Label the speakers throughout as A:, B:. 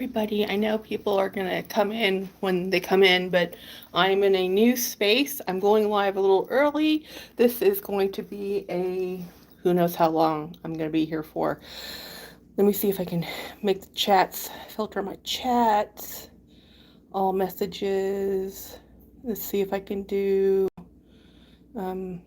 A: Everybody, I know people are going to come in when they come in, but I'm in a new space. I'm going live a little early. This is going to be who knows how long I'm going to be here for. Let me see if I can make the chats, filter my chats, all messages. Let's see if I can do, um,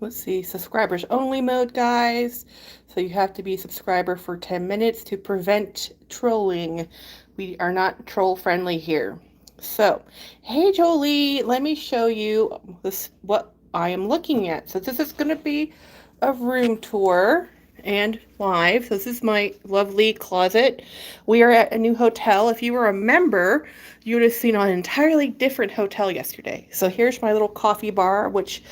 A: let's see, subscribers only mode, guys. So you have to be a subscriber for 10 minutes to prevent trolling. We are not troll friendly here. So, hey Jolie, let me show you what I am looking at. So this is going to be a room tour and live. So this is my lovely closet. We are at a new hotel. If you were a member, you would have seen an entirely different hotel yesterday. So here's my little coffee bar, which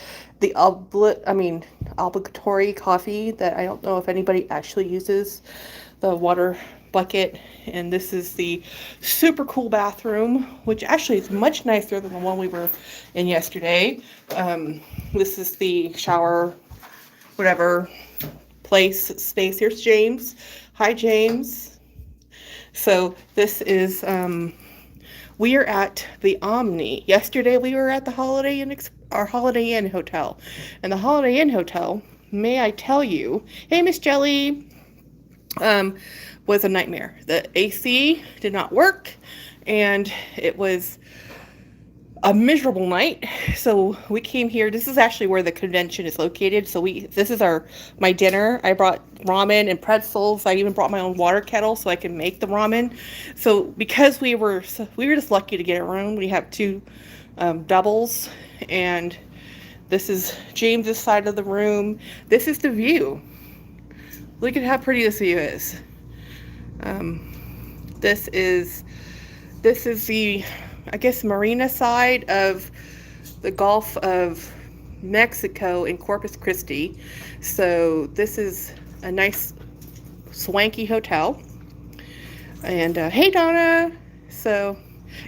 A: obligatory coffee that I don't know if anybody actually uses, the water bucket. And this is the super cool bathroom, which actually is much nicer than the one we were in yesterday. This is the shower, whatever space. Here's James. Hi, James. So this is, we are at the Omni. Yesterday we were at the our Holiday Inn hotel. And the Holiday Inn hotel, may I tell you, hey, Miss Jelly, was a nightmare. The AC did not work, and it was a miserable night. So we came here. This is actually where the convention is located. So this is my dinner. I brought ramen and pretzels. I even brought my own water kettle so I can make the ramen. So because we were just lucky to get a room. We have two doubles, and this is James's side of the room. This is the view. Look at how pretty this view is. This is the, I guess, marina side of the Gulf of Mexico in Corpus Christi. So this is a nice swanky hotel. And hey, Donna. So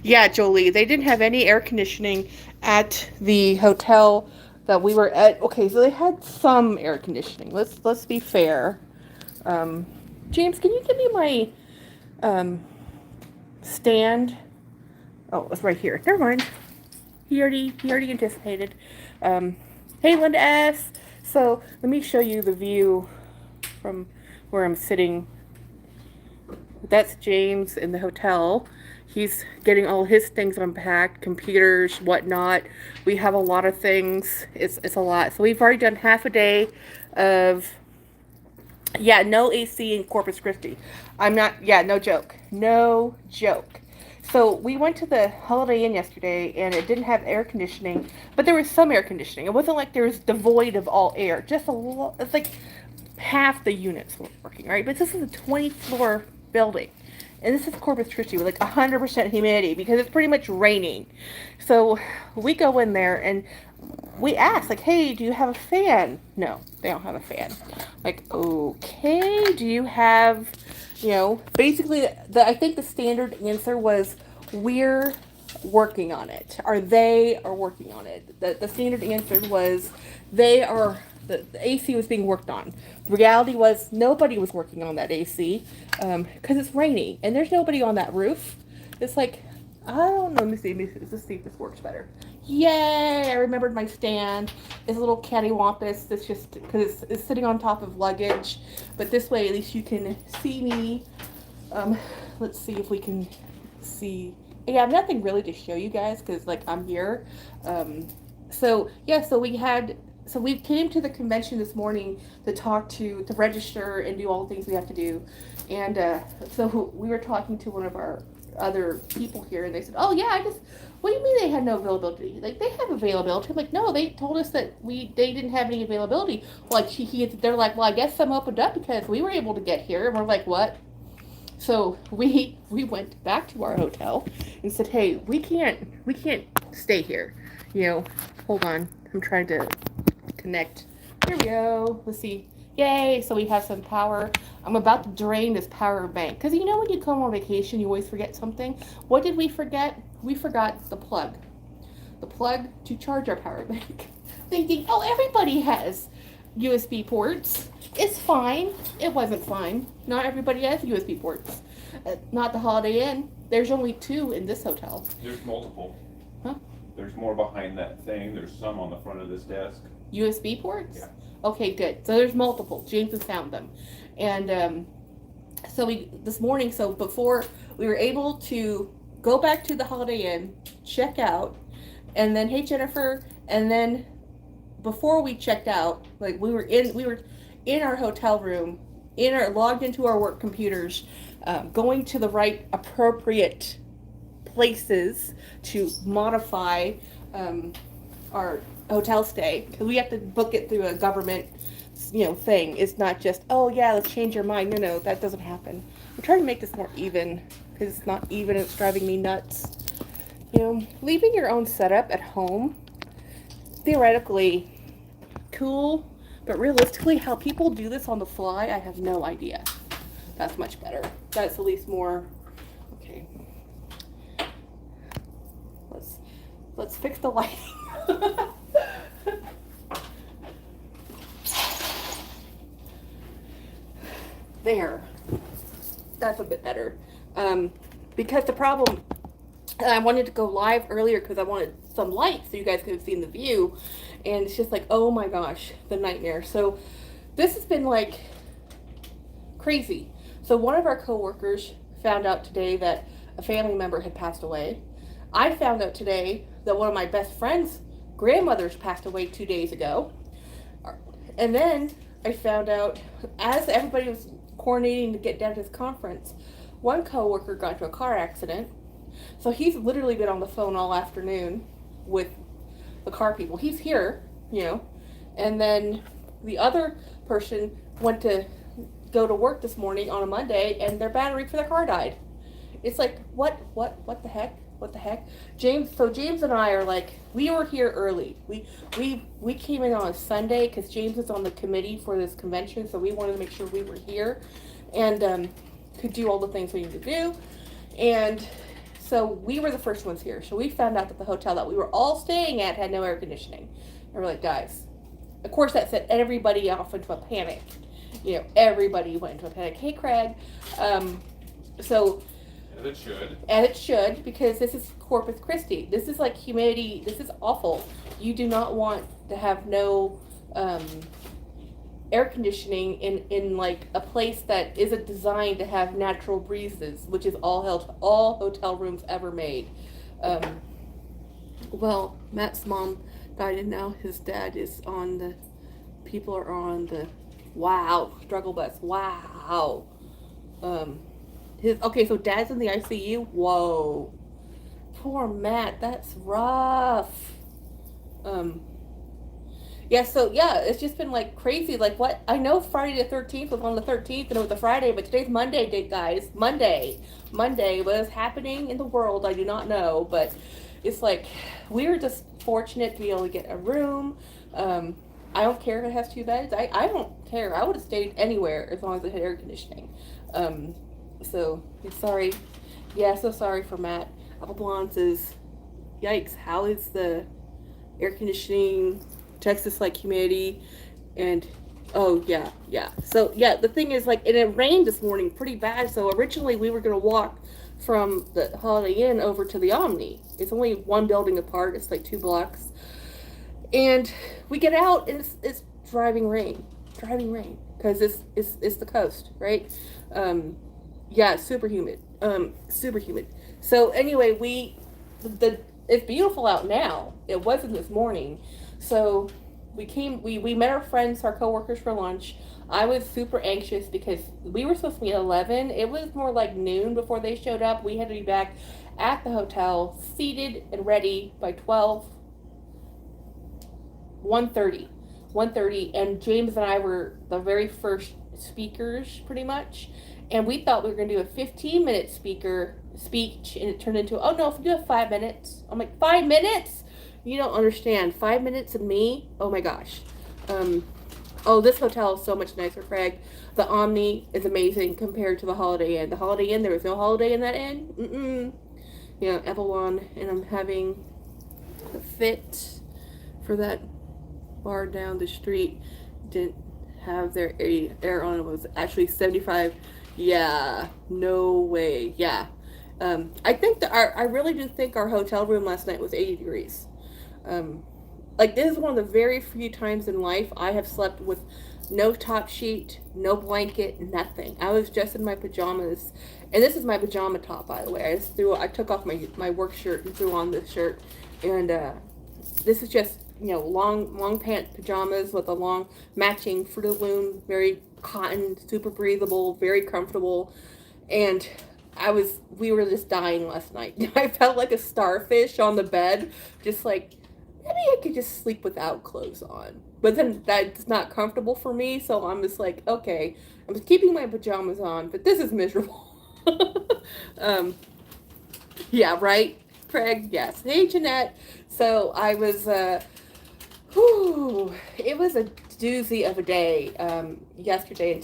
A: yeah, Jolie, they didn't have any air conditioning at the hotel that we were at. Okay, so they had some air conditioning. Let's be fair. James, can you give me my stand? Oh, it's right here. Never mind. He already anticipated. Hey, Linda S. So let me show you the view from where I'm sitting. That's James in the hotel. He's getting all his things unpacked, computers, whatnot. We have a lot of things. It's a lot. So we've already done half a day of, yeah, no AC in Corpus Christi. No joke. No joke. So we went to the Holiday Inn yesterday, and it didn't have air conditioning, but there was some air conditioning. It wasn't like there was devoid of all air. Just a little. It's like half the units were working, right? But this is a 20-floor building, and this is Corpus Christi with like 100% humidity because it's pretty much raining. So we go in there and we ask, like, hey, do you have a fan? No, they don't have a fan. Like, okay, do you have, basically, I think the standard answer was, we're working on it. They are working on it. The standard answer was, the AC was being worked on. The reality was, nobody was working on that AC, because it's raining, and there's nobody on that roof. It's like, I don't know. Let's see if this works better. Yay! I remembered my stand. It's a little cattywampus. That's just because it's sitting on top of luggage. But this way, at least you can see me. Let's see if we can see. Yeah, I have nothing really to show you guys because, like, I'm here. So we came to the convention this morning to register and do all the things we have to do. And so we were talking to one of our other people here, and they said, oh yeah, what do you mean they had no availability? Like, they have availability. I'm like, no, they told us that they didn't have any availability. Like, they're like, well, I guess some opened up because we were able to get here. And we're like, what? So we went back to our hotel and said, hey, we can't stay here. Hold on, I'm trying to connect. Here we go. Let's see. Yay, so we have some power. I'm about to drain this power bank. Because when you come on vacation, you always forget something. What did we forget? We forgot the plug. The plug to charge our power bank. Thinking, oh, everybody has USB ports. It's fine. It wasn't fine. Not everybody has USB ports. Not the Holiday Inn. There's only 2 in this hotel.
B: There's multiple.
A: Huh?
B: There's more behind that thing. There's some on the front of this desk.
A: USB ports?
B: Yeah.
A: Okay, good. So there's multiple. James has found them. And so this morning, so before we were able to go back to the Holiday Inn, check out, and then, hey Jennifer, and then before we checked out, like we were in our hotel room, logged into our work computers, going to the right appropriate places to modify our hotel stay, because we have to book it through a government thing. It's not just, oh yeah, let's change your mind. No, that doesn't happen. I'm trying to make this more even, because it's not even. It's driving me nuts. Leaving your own setup at home, theoretically cool, but realistically, how people do this on the fly, I have no idea. That's much better. That's at least more. Okay. Let's fix the lighting. There. That's a bit better. Because the problem, I wanted to go live earlier because I wanted some light so you guys could have seen the view. And it's just like, oh my gosh, the nightmare. So this has been like crazy. So one of our coworkers found out today that a family member had passed away. I found out today that one of my best friend's grandmothers passed away 2 days ago. And then I found out, as everybody was coordinating to get down to this conference, one coworker got into a car accident. So he's literally been on the phone all afternoon with the car people. He's here, and then the other person went to go to work this morning on a Monday, and their battery for their car died. It's like, what the heck? James and I are like, we were here early. We came in on a Sunday because James is on the committee for this convention, so we wanted to make sure we were here and could do all the things we need to do. And so we were the first ones here. So we found out that the hotel that we were all staying at had no air conditioning. And we're like, guys, of course that set everybody off into a panic. Everybody went into a panic. Hey, Craig. So as it should, because this is Corpus Christi. This is like humidity. This is awful. You do not want to have no air conditioning in like a place that isn't designed to have natural breezes, which is all hotel rooms ever made. Well, Matt's mom died, and now his dad is on the. People are on the. Wow, struggle bus. Wow. So dad's in the ICU. Whoa, poor Matt. That's rough. It's just been like crazy. Like what? I know Friday the 13th was on the 13th and it was a Friday, but today's Monday, guys. Monday. What is happening in the world? I do not know, but it's like we were just fortunate to be able to get a room. I don't care if it has 2 beds. I don't care. I would have stayed anywhere as long as it had air conditioning. So sorry. Yeah, so sorry for Matt. Apple Blonde says, yikes, how is the air conditioning, Texas like humidity, and oh yeah. So yeah, the thing is, like, and it rained this morning pretty bad, so originally we were gonna walk from the Holiday Inn over to the Omni. It's only 1 building apart, it's like 2 blocks. And we get out and it's driving rain, because it's the coast, right? Super humid. So anyway, it's beautiful out now. It wasn't this morning. So we met our friends, our coworkers, for lunch. I was super anxious because we were supposed to meet at 11. It was more like noon before they showed up. We had to be back at the hotel, seated and ready by 1:30, and James and I were the very first speakers, pretty much, and we thought we were going to do a 15-minute speech, and it turned into, oh no, if we do have 5 minutes. I'm like, 5 minutes? You don't understand. 5 minutes of me? Oh my gosh. This hotel is so much nicer, Craig. The Omni is amazing compared to the Holiday Inn. The Holiday Inn, there was no Holiday Inn that inn. Evelyn, and I'm having a fit for that bar down the street. didn't have their air on. It was actually 75. Yeah, no way. Yeah. I think I really do think our hotel room last night was 80 degrees. Um, like this is one of the very few times in life I have slept with no top sheet, no blanket, nothing. I was just in my pajamas, and this is my pajama top, by the way. I took off my work shirt and threw on this shirt, and this is just long pant pajamas with a long matching Fruit of the Loom, very cotton, super breathable, very comfortable, and we were just dying last night. I felt like a starfish on the bed, just like maybe I could just sleep without clothes on. But then that's not comfortable for me, so I'm just like, okay, I'm keeping my pajamas on, but this is miserable. um, yeah, right, Craig? Yes. Hey, Jeanette. So I was, whew, it was a doozy of a day yesterday, and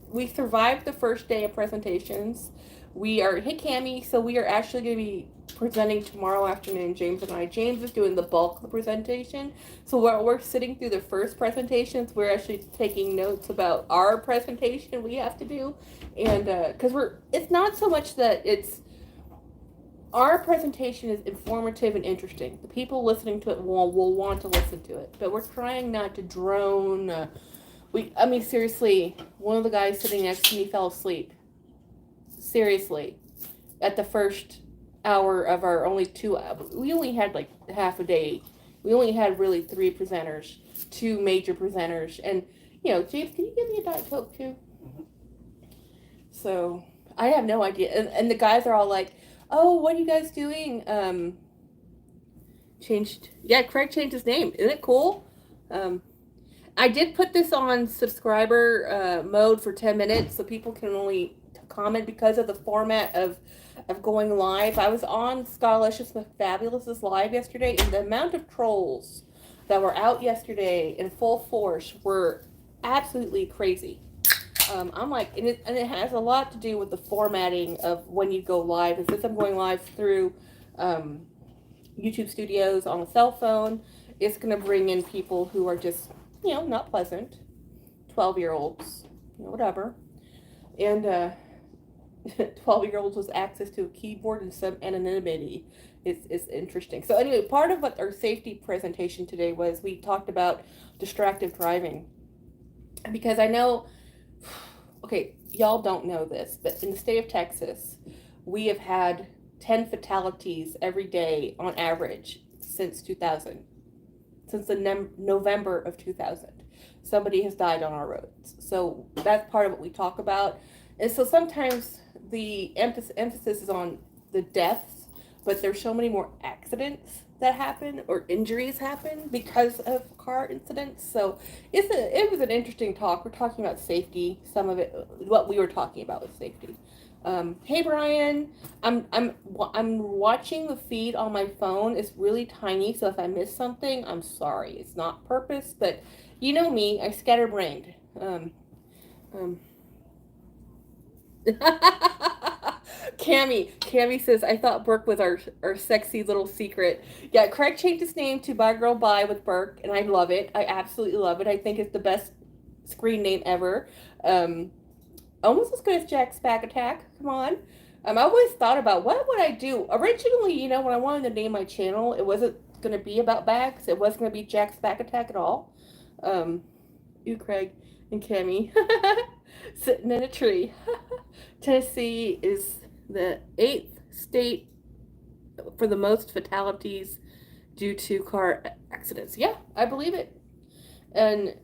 A: we survived the first day of presentations. Hey, Cammie, so we are actually going to be presenting tomorrow afternoon, James and I. James is doing the bulk of the presentation. So while we're sitting through the first presentations, we're actually taking notes about our presentation we have to do. And because it's not so much that our presentation is informative and interesting. The people listening to it will want to listen to it, but we're trying not to drone. Seriously, one of the guys sitting next to me fell asleep. Seriously, at the first hour of our only 2 hours, we only had like half a day. We only had really 3 presenters, 2 major presenters, and James, can you give me a Diet Coke too? So I have no idea, and the guys are all like, "Oh, what are you guys doing?" Craig changed his name. Isn't it cool? Um, I did put this on subscriber mode for 10 minutes so people can only comment because of the format of going live. I was on Scotalishness with Fabulous's live yesterday, and the amount of trolls that were out yesterday in full force were absolutely crazy. I'm like, and it has a lot to do with the formatting of when you go live. And since I'm going live through YouTube Studios on a cell phone, it's going to bring in people who are just, not pleasant, 12-year-olds, whatever. And 12-year-olds with access to a keyboard and some anonymity is interesting. So anyway, part of what our safety presentation today was, we talked about distracted driving. Because I know, okay, y'all don't know this, but in the state of Texas, we have had 10 fatalities every day on average since 2000. Since the November of 2000. Somebody has died on our roads. So that's part of what we talk about. And so sometimes the emphasis is on the deaths, but there's so many more accidents that happen or injuries happen because of car incidents. So it was an interesting talk. We're talking about safety. Some of it, what we were talking about was safety. Hey Brian, I'm watching the feed on my phone. It's really tiny, so if I miss something, I'm sorry. It's not purpose, but you know me, I scatterbrained. Cammy says, I thought Burke was our sexy little secret. Yeah, Craig changed his name to Bye Girl Bye with Burke, and I love it. I absolutely love it. I think it's the best screen name ever. Almost as good as Jack's Back Attack. Come on. I always thought about what would I do. Originally, when I wanted to name my channel, it wasn't going to be about bags. It wasn't going to be Jack's Back Attack at all. You, Craig and Cammy, sitting in a tree. Tennessee is the 8th state for the most fatalities due to car accidents. Yeah, I believe it. And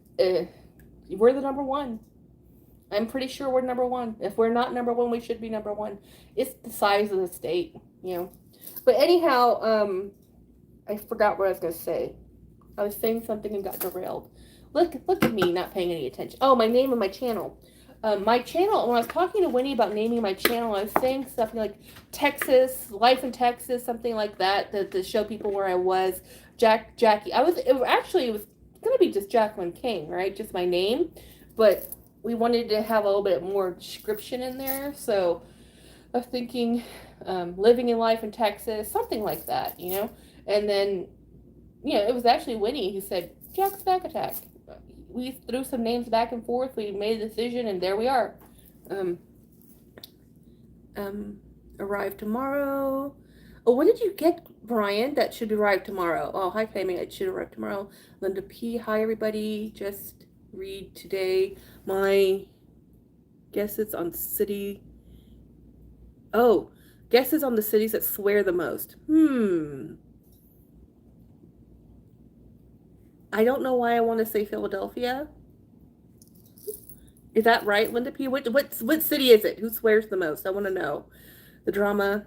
A: we're the number one. I'm pretty sure we're number one. If we're not number one, we should be number one. It's the size of the state, But anyhow, I forgot what I was going to say. I was saying something and got derailed. Look at me not paying any attention. Oh, my name of my channel. My channel, when I was talking to Winnie about naming my channel, I was saying something like Texas, Life in Texas, something like that, to show people where I was. Jackie. It was going to be just Jacqueline King, right? Just my name. But we wanted to have a little bit more description in there, so I was thinking living in life in Texas, something like that, And then, it was actually Winnie who said, Jack's Back Attack. we threw some names back and forth. We made a decision, and there we are. Um, Arrive tomorrow. Oh, when did you get, Brian? That should arrive tomorrow. Oh, hi, Flaming. It should arrive tomorrow. Linda P. Hi, everybody. Just read today. My guesses on city. Oh, guesses on the cities that swear the most. I don't know why I want to say Philadelphia. Is that right, Linda P? What city is it? Who swears the most? I want to know. The drama.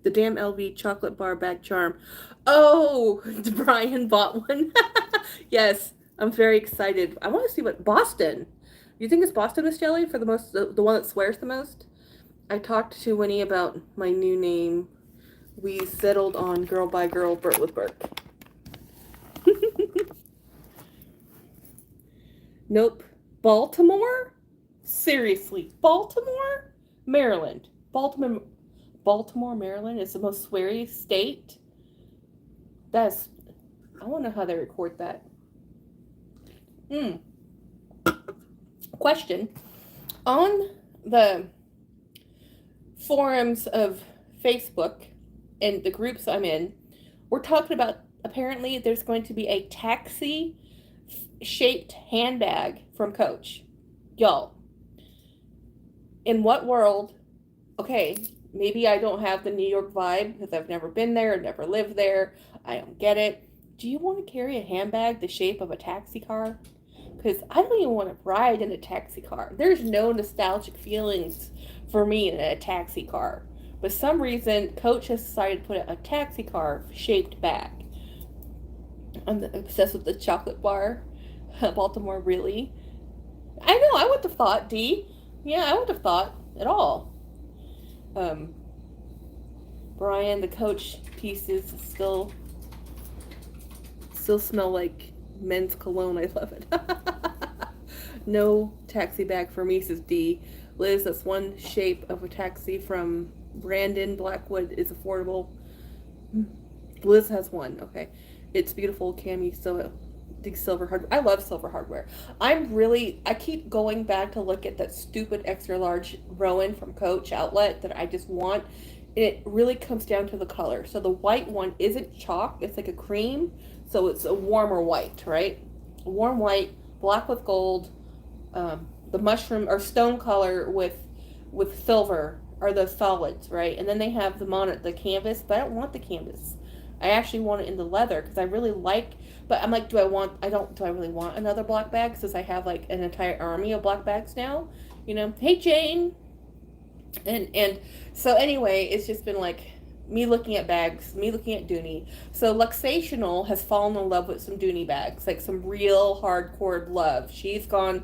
A: The damn LV chocolate bar bag charm. Oh, Brian bought one. Yes, I'm very excited. I want to see what Boston. You think it's Boston, Miss Jelly, for the one that swears the most? I talked to Winnie about my new name. We settled on Girl by Girl, Burt with Burt. Nope. Baltimore? Seriously, Baltimore? Maryland. Baltimore, Maryland is the most sweary state. I want to know how they record that. Question. On the forums of Facebook and the groups I'm in, we're talking about, apparently there's going to be a taxi shaped handbag from Coach. Y'all, in what world? Okay, maybe I don't have the New York vibe because I've never been there, never lived there. I don't get it. Do you want to carry a handbag the shape of a taxi car? Because I don't even want to ride in a taxi car. There's no nostalgic feelings for me in a taxi car. But some reason, Coach has decided to put a taxi car shaped bag. I'm obsessed with the chocolate bar. Baltimore, really? I know, I wouldn't have thought, D. Yeah, I wouldn't have thought at all. Brian, the Coach pieces still smell like men's cologne. I love it. No taxi bag for me, says D. Liz, that's one shape of a taxi from Brandon. Blackwood is affordable. Liz has one. Okay. It's beautiful. Cami, so silver hardware. I love silver hardware. I keep going back to look at that stupid extra large Rowan from Coach outlet that I just want. It really comes down to the color. So the white one isn't chalk, it's like a cream. So it's a warmer white, right? A warm white, black with gold, the mushroom or stone color with silver are the solids, right? And then they have them on the canvas, but I don't want the canvas. I actually want it in the leather because I really like. But I'm like, do I really want another black bag since I have like an entire army of black bags now? You know, hey Jane. And so anyway, it's just been like me looking at bags, me looking at Dooney. So Luxational has fallen in love with some Dooney bags, like some real hardcore love. She's gone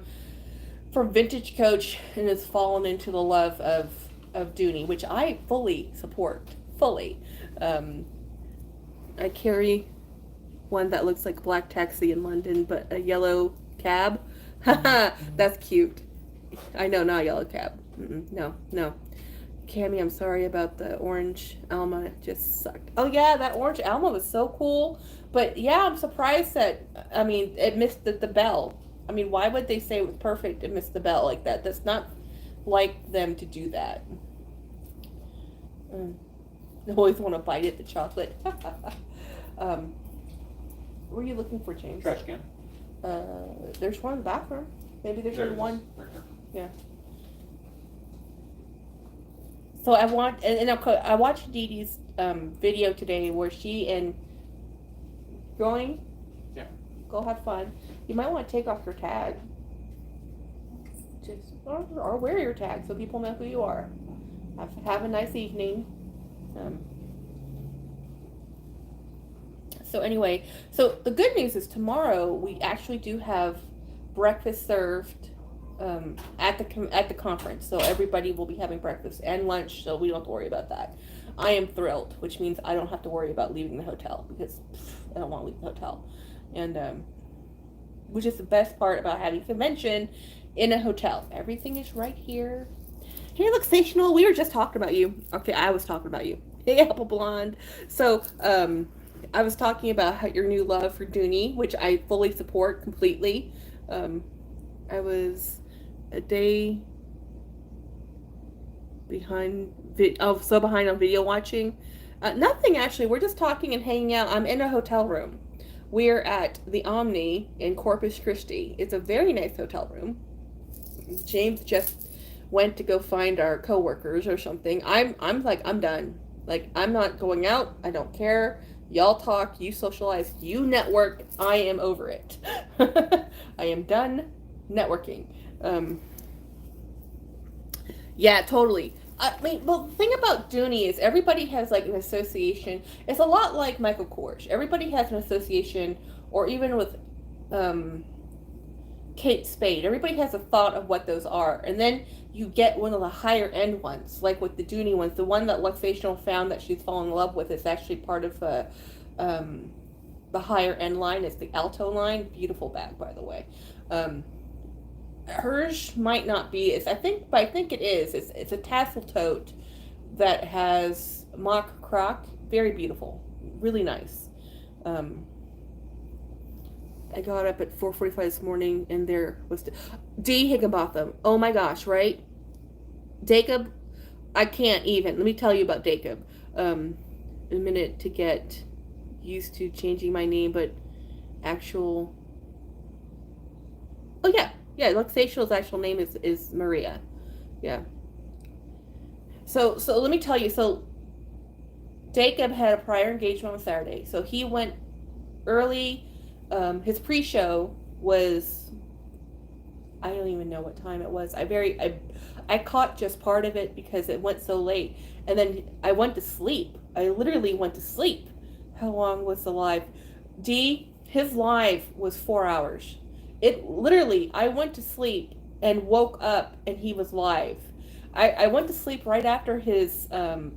A: from vintage Coach and has fallen into the love of Dooney, which I fully support. Fully. I carry one that looks like Black Taxi in London, but a yellow cab. Haha, that's cute. I know, not a yellow cab. No. Cammy, I'm sorry about the orange Alma. It just sucked. Oh yeah, that orange Alma was so cool. But yeah, I'm surprised that, it missed the bell. Why would they say it was perfect and miss the bell like that? That's not like them to do that. I always want to bite at the chocolate. What are you looking for, James?
B: Trash can.
A: There's one in the bathroom. Maybe there's only one.
B: Right there.
A: Yeah. So I watched Dee Dee's video today where she and going.
B: Yeah.
A: Go have fun. You might want to take off your tag. Or wear your tag so people know who you are. Have a nice evening. So anyway, so the good news is tomorrow we actually do have breakfast served at the conference. So everybody will be having breakfast and lunch, so we don't have to worry about that. I am thrilled, which means I don't have to worry about leaving the hotel because I don't want to leave the hotel. And which is the best part about having a convention in a hotel. Everything is right here. Hey, Luxational, we were just talking about you. Okay, I was talking about you. Hey, Apple Blonde. So, I was talking about your new love for Dooney, which I fully support completely. I was a day behind, so behind on video watching. Nothing actually. We're just talking and hanging out. I'm in a hotel room. We're at the Omni in Corpus Christi. It's a very nice hotel room. James just went to go find our coworkers or something. I'm like, I'm done. Like, I'm not going out. I don't care. Y'all talk, you socialize, you network. I am over it. I am done networking. Yeah, totally. I mean, well, the thing about Dooney is everybody has like an association. It's a lot like Michael Kors. Everybody has an association, or even with um, Kate Spade. Everybody has a thought of what those are, and then you get one of the higher end ones, like with the Dooney ones. The one that Luxational found that she's fallen in love with is actually part of um, the higher end line. It's the Alto line. Beautiful bag, by the way. Hers might not be. But I think it is. It's a tassel tote that has mock croc. Very beautiful. Really nice. I got up at 4:45 this morning, and there was D Higginbotham. Oh my gosh, right? Dacob. I can't even. Let me tell you about Dacob. A minute to get used to changing my name, but actual. Oh yeah. Yeah, Luxational's actual name is Maria. Yeah. So let me tell you. So Dacob had a prior engagement on Saturday, so he went early. His pre-show was, I don't even know what time it was. I caught just part of it because it went so late, and then I went to sleep. I literally went to sleep. How long was the live? His live was 4 hours. It literally, I went to sleep and woke up and he was live. I went to sleep right after his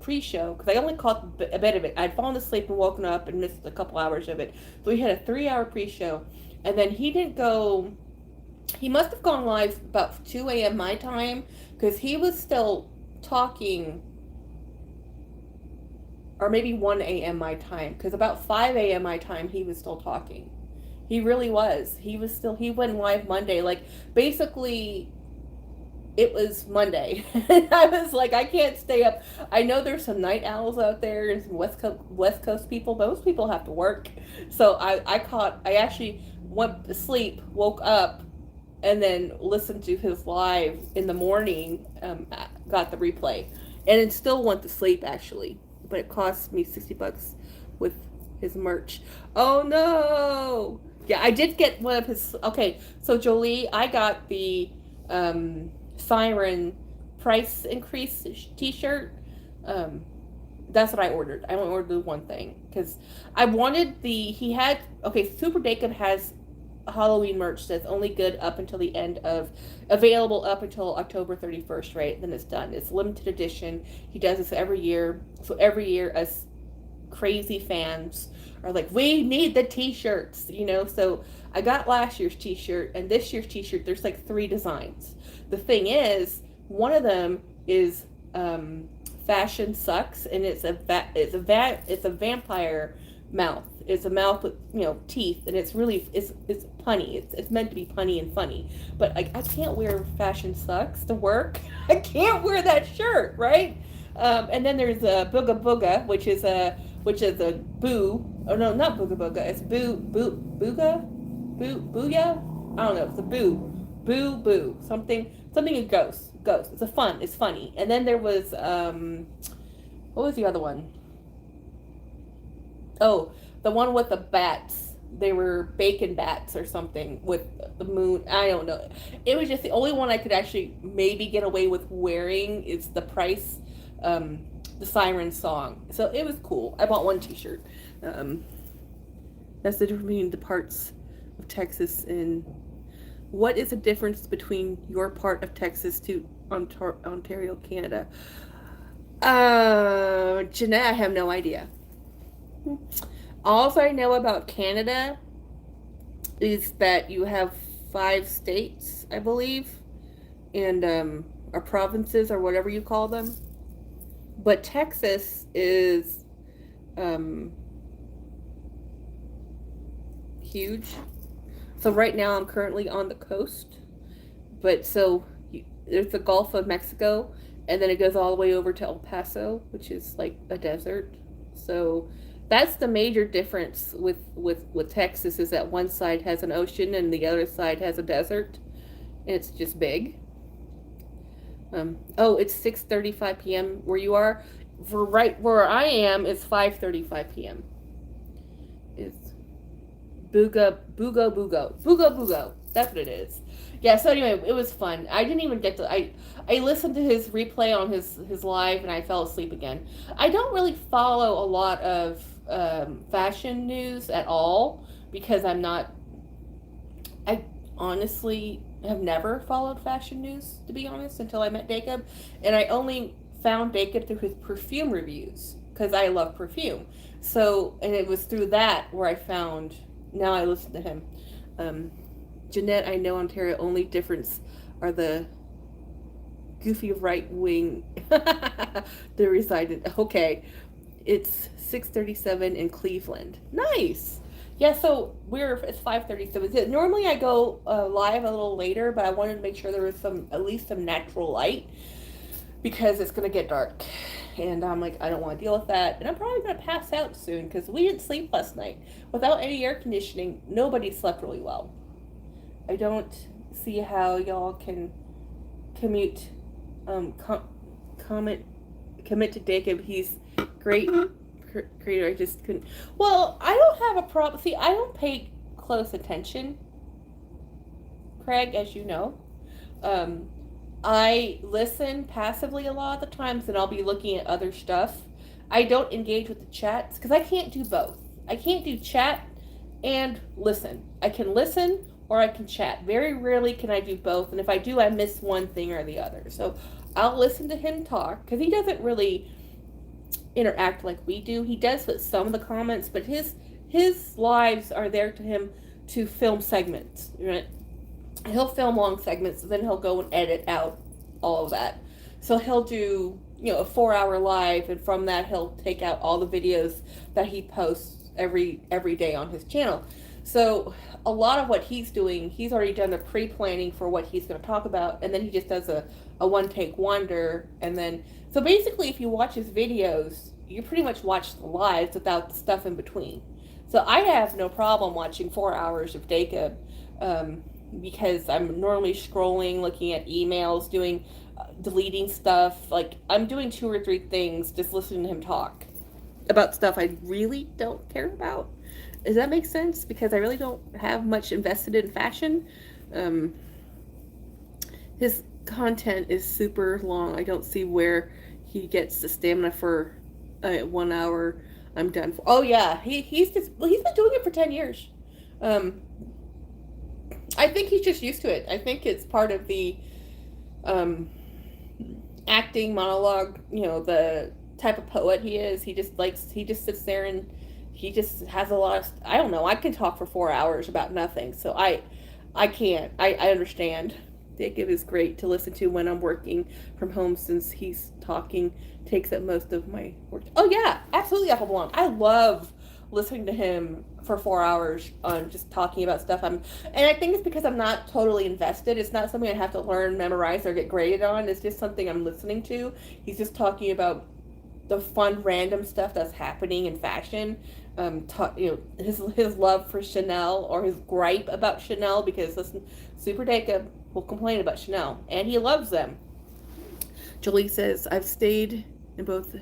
A: pre-show because I only caught a bit of it. I'd fallen asleep and woken up and missed a couple hours of it. So he had a 3 hour pre-show, and then he didn't go. He must have gone live about 2 a.m. my time because he was still talking, or maybe 1 a.m. my time, because about 5 a.m. my time he was still talking. He really was. He went live Monday. Like, basically, it was Monday. I was like, I can't stay up. I know there's some night owls out there and some West Coast people. Most people have to work. So I actually went to sleep, woke up, and then listened to his live in the morning, got the replay. And it still went to sleep, actually. But it cost me $60 with his merch. Oh, no! Yeah, I did get one of his. Okay, so Jolie, I got the Siren price increase t-shirt. That's what I ordered. I only ordered one thing because I wanted Super Dacob has Halloween merch that's only good up until the end of, available up until October 31st, right? Then it's done. It's limited edition. He does this every year. So every year us crazy fans are like, we need the t-shirts, so I got last year's t-shirt, and this year's t-shirt there's like 3 designs. The thing is, one of them is fashion sucks, and it's a vampire mouth. It's a mouth with teeth, and it's really it's punny. It's meant to be punny and funny, but I can't wear fashion sucks to work. I can't wear that shirt, right? And then there's a Booga Booga, which is a boo. Oh no, not Booga Booga. It's booga, booyah. I don't know. It's a boo, something a ghost. It's funny. And then there was what was the other one? Oh, the one with the bats. They were bacon bats or something with the moon. I don't know. It was just the only one I could actually maybe get away with wearing is the price. The Siren song. So it was cool. I bought one t-shirt. That's the difference between the parts of Texas and what is the difference between your part of Texas to Ontario, Canada? Jeanette, I have no idea. All I know about Canada is that you have 5 states, I believe, and or provinces or whatever you call them. But Texas is huge. So right now I'm currently on the coast, but there's the Gulf of Mexico, and then it goes all the way over to El Paso, which is like a desert. So that's the major difference with Texas, is that one side has an ocean and the other side has a desert, and it's just big. Oh, it's 6:35 p.m. where you are. For right where I am, it's 5:35 p.m. It's Boogo. That's what it is. Yeah. So anyway, it was fun. I didn't even get to. I listened to his replay on his live, and I fell asleep again. I don't really follow a lot of fashion news at all because I'm not. I honestly have never followed fashion news, to be honest, until I met Dacob, and I only found Dacob through his perfume reviews because I love perfume. So, and it was through that where I found. Now I listen to him. Um, Jeanette, I know Ontario. Only difference are the goofy right wing. They reside in. Okay, it's 6:37 in Cleveland. Nice. Yeah, so it's 5:37. Normally I go live a little later, but I wanted to make sure there was at least some natural light because it's gonna get dark, and I'm like, I don't want to deal with that, and I'm probably gonna pass out soon because we didn't sleep last night. Without any air conditioning, nobody slept really well. I don't see how y'all can commute, comment, commit to Dacob. He's great creator. I just couldn't. Well, I don't have a problem. See, I don't pay close attention, Craig, as you know. I listen passively a lot of the times, and I'll be looking at other stuff. I don't engage with the chats because I can't do both. I can't do chat and listen. I can listen or I can chat. Very rarely can I do both, and if I do, I miss one thing or the other. So I'll listen to him talk because he doesn't really interact like we do. He does with some of the comments, but his lives are there to him to film segments. Right? He'll film long segments, and then he'll go and edit out all of that. So he'll do a 4-hour live, and from that he'll take out all the videos that he posts every day on his channel. So a lot of what he's doing, he's already done the pre-planning for what he's going to talk about, and then he just does a one-take wonder, and then so basically if you watch his videos, you pretty much watch the lives without the stuff in between. So I have no problem watching 4 hours of Dacob, because I'm normally scrolling, looking at emails, doing deleting stuff. Like I'm doing 2 or 3 things just listening to him talk about stuff I really don't care about. Does that make sense? Because I really don't have much invested in fashion. His content is super long. I don't see where he gets the stamina for 1 hour. I'm done for. Oh yeah, he's been doing it for 10 years. I think he's just used to it. I think it's part of the acting monologue. The type of poet he is. He just sits there and he just has a lot of. I don't know. I can talk for 4 hours about nothing. So I can't. I understand. Dacob is great to listen to when I'm working from home since he's talking takes up most of my work. Oh yeah, absolutely Apple Blonde. I love listening to him for 4 hours on just talking about stuff. And I think it's because I'm not totally invested. It's not something I have to learn, memorize, or get graded on. It's just something I'm listening to. He's just talking about the fun, random stuff that's happening in fashion. His love for Chanel, or his gripe about Chanel, because listen, Super Dacob will complain about Chanel, and he loves them. Jolie says, I've stayed in both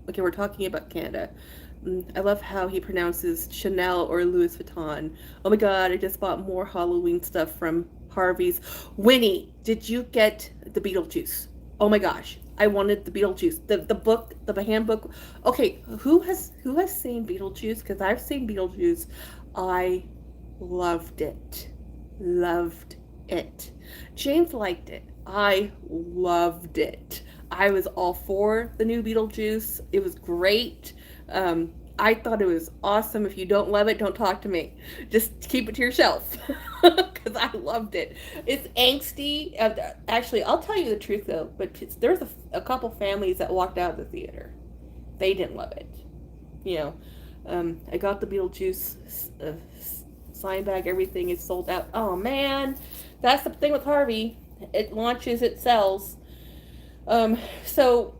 A: okay, we're talking about Canada. I love how he pronounces Chanel or Louis Vuitton. Oh my god, I just bought more Halloween stuff from Harvey's. Winnie, did you get the Beetlejuice? Oh my gosh, I wanted the Beetlejuice. The book, the handbook. Okay, who has seen Beetlejuice? Because I've seen Beetlejuice. I loved it. Loved it. James liked it. I loved it. I was all for the new Beetlejuice. It was great. I thought it was awesome. If you don't love it, don't talk to me. Just keep it to yourself. Because I loved it. It's angsty. Actually, I'll tell you the truth though, but there's a couple families that walked out of the theater. They didn't love it. I got the Beetlejuice sign bag. Everything is sold out. Oh man, that's the thing with Harvey. It launches, it sells. So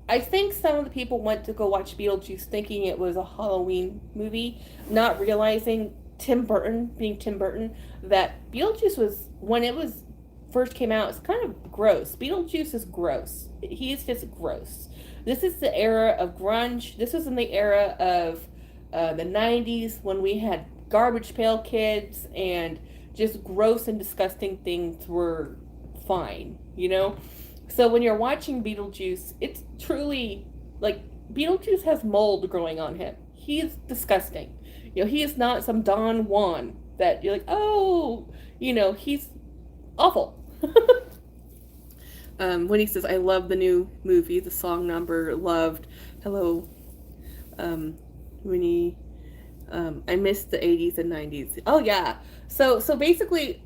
A: I think some of the people went to go watch Beetlejuice thinking it was a Halloween movie, not realizing Tim Burton, being Tim Burton, that Beetlejuice was, when it was first came out, it's kind of gross. Beetlejuice is gross. He's just gross. This is the era of grunge. This was in the era of the 90s when we had Garbage Pail Kids and just gross and disgusting things were fine, you know? So when you're watching Beetlejuice, it's truly like Beetlejuice has mold growing on him. He's disgusting. You know, he is not some Don Juan that you're like, oh, you know, he's awful. When he says, I love the new movie, the song number, loved, hello, when he, I missed the 80s and 90s. Oh, yeah. So basically,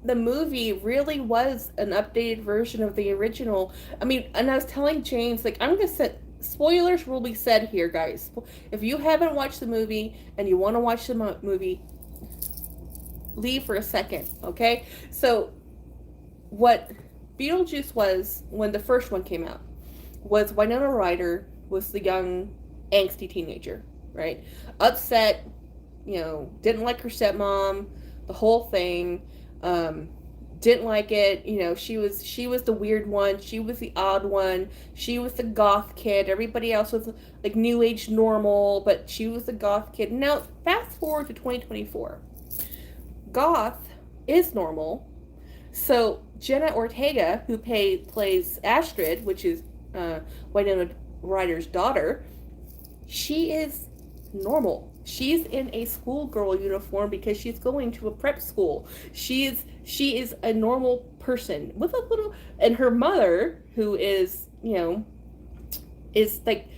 A: the movie really was an updated version of the original. I mean, and I was telling James, like, I'm gonna set spoilers will be said here, guys. If you haven't watched the movie and you want to watch the movie, leave for a second, okay? So, what Beetlejuice was when the first one came out was Winona Ryder was the young, angsty teenager, right? Upset, you know, didn't like her stepmom, the whole thing. Didn't like it. You know, she was the weird one. She was the odd one. She was the goth kid. Everybody else was like new age normal, but she was the goth kid. Now fast forward to 2024. Goth is normal. So Jenna Ortega, who plays Astrid, which is Winona Ryder's daughter, she is normal. She's in a schoolgirl uniform because she's going to a prep school. She is a normal person with a little, and her mother, who is, you know, is like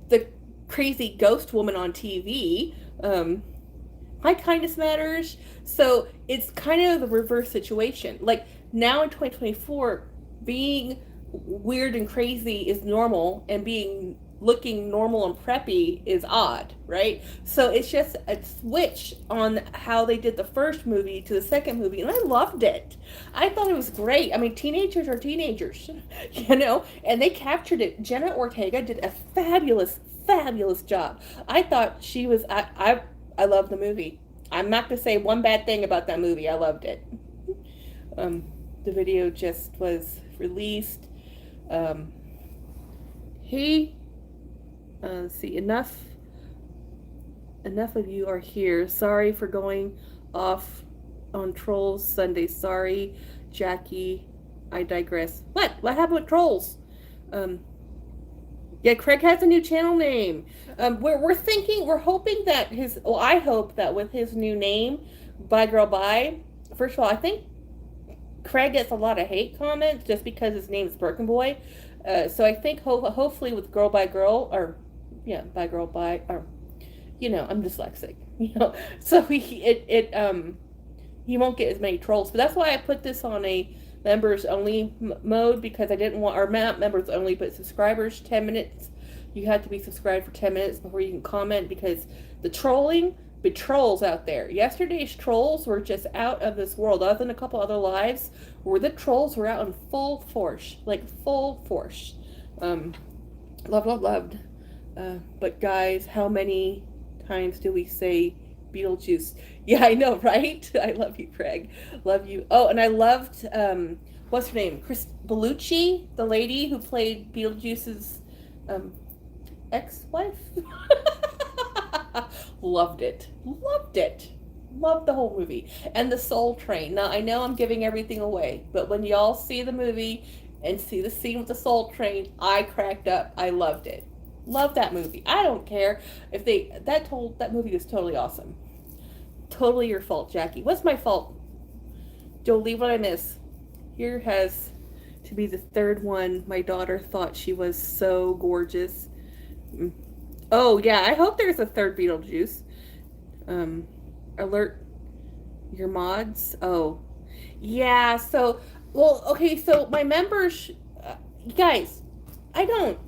A: the crazy ghost woman on TV. My kindness matters. So it's kind of the reverse situation. Like now in 2024, being weird and crazy is normal, and being looking normal and preppy is odd, right? So it's just a switch on how they did the first movie to the second movie, and I loved it. I thought it was great. I mean, teenagers are teenagers, you know, and they captured it. Jenna Ortega did a fabulous job. I thought she was. I love the movie. I'm not gonna say one bad thing about that movie. I loved it. The video just was released. Let's see, enough of you are here. Sorry for going off on Trolls Sunday. Sorry, Jackie. I digress. What happened with Trolls? Yeah, Craig has a new channel name. We're hoping that I hope that with his new name, Bye Girl Bye, first of all, I think Craig gets a lot of hate comments just because his name is Birkin Boy. So I think hopefully with Girl by Girl, or yeah, By Girl By, or you know, I'm dyslexic, you know, so he won't get as many trolls. But that's why I put this on a members only mode, because I didn't want, or not members only, but subscribers 10 minutes. You have to be subscribed for 10 minutes before you can comment, because the trolling. But trolls out there. Yesterday's trolls were just out of this world. Other than a couple other lives, where the trolls were out in full force, like full force. Loved. But guys, how many times do we say Beetlejuice? Yeah, I know, right? I love you, Craig. Love you. Oh, and I loved what's her name? Chris Bellucci, the lady who played Beetlejuice's ex-wife. Loved it. Loved the whole movie. And the Soul Train. Now, I know I'm giving everything away, but when y'all see the movie and see the scene with the Soul Train, I cracked up. I loved it. Love that movie. I don't care if that movie was totally awesome. Totally your fault, Jackie. What's my fault? Jolie, what I miss? Here has to be the third one. My daughter thought she was so gorgeous. Oh, yeah, I hope there's a third Beetlejuice. Alert your mods. Oh, yeah, so, well, okay, so my members, guys, I don't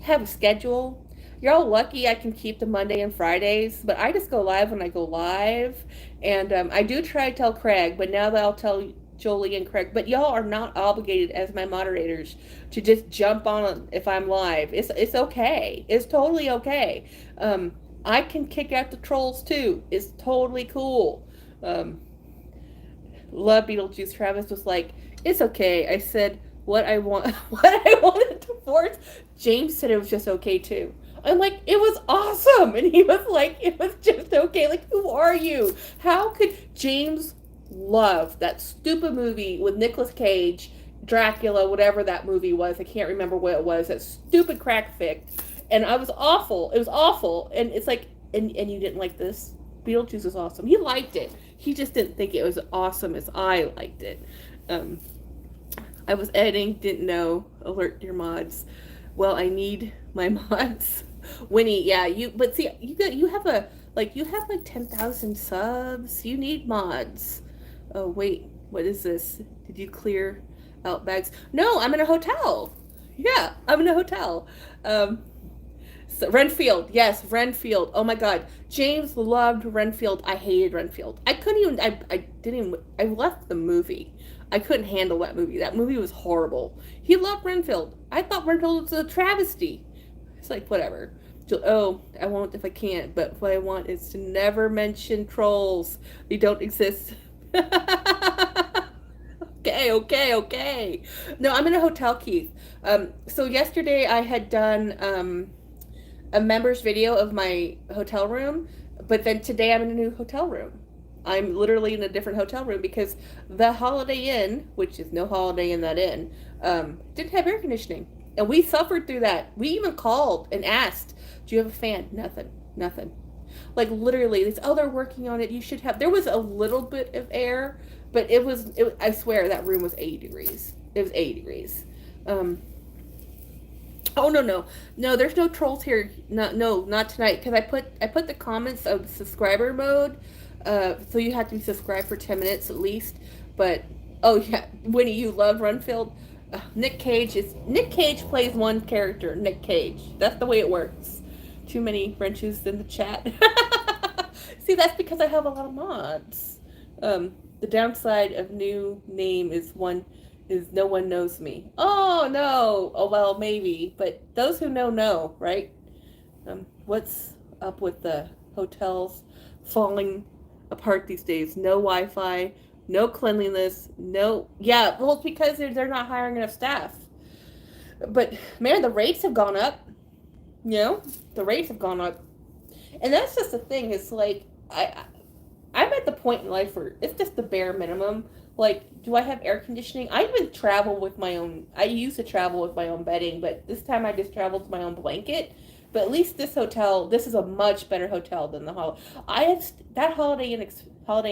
A: have a schedule. you're all lucky I can keep the Monday and Fridays, but I just go live when I go live. And I do try to tell Craig, but now that I'll tell Jolie and Craig, but y'all are not obligated as my moderators to just jump on if I'm live. It's okay. It's totally okay. I can kick out the trolls too. It's totally cool. Um, Love Beetlejuice. Travis was like, "It's okay." I said what I want, what I wanted to force. James said it was just okay too. I'm like, it was awesome, and he was like, it was just okay. Like, who are you? How could James love that stupid movie with Nicolas Cage, Dracula, whatever that movie was? I can't remember what it was. That stupid crack fic, and I was awful. It was awful, and it's like, and you didn't like this. Beetlejuice was awesome. He liked it. He just didn't think it was awesome as I liked it. Um, I was editing, didn't know. Alert your mods. Well, I need my mods. Winnie, yeah, but see, you have you have like 10,000 subs. You need mods. Oh wait, what is this? Did you clear out bags? No, I'm in a hotel. Yeah, I'm in a hotel. Um, so Renfield, yes, Renfield. Oh my God, James loved Renfield. I hated Renfield. I couldn't even. I didn't even. I left the movie. I couldn't handle that movie. That movie was horrible. He loved Renfield. I thought Renfield was a travesty. It's like whatever. Oh, I won't if I can't. But what I want is to never mention trolls. They don't exist. Okay. No, I'm in a hotel, Keith. So yesterday I had done a member's video of my hotel room, but then today I'm in a new hotel room. I'm literally in a different hotel room because the Holiday Inn, which is no Holiday in that inn, didn't have air conditioning. And we suffered through that. We even called and asked, do you have a fan? Nothing. Like literally, it's, oh, they're working on it. You should have. There was a little bit of air, but I swear that room was 80 degrees. It was 80 degrees. Oh no! There's no trolls here. No, not tonight. Because I put the comments of subscriber mode, so you have to be subscribed for 10 minutes at least. But oh yeah, Winnie, you love Renfield. Nick Cage plays one character. Nick Cage. That's the way it works. Too many wrenches in the chat. See, that's because I have a lot of mods. The downside of new name is no one knows me. Oh no. Oh well, maybe, but those who know, right? What's up with the hotels falling apart these days? No Wi-Fi, no cleanliness, no. Yeah, well, it's because they're not hiring enough staff. But man, the rates have gone up. You know, the rates have gone up, and that's just the thing. It's like I'm at the point in life where it's just the bare minimum. Like, do I have air conditioning? I even travel with my own. I used to travel with my own bedding, but this time I just traveled with my own blanket. But at least this is a much better hotel than the Holiday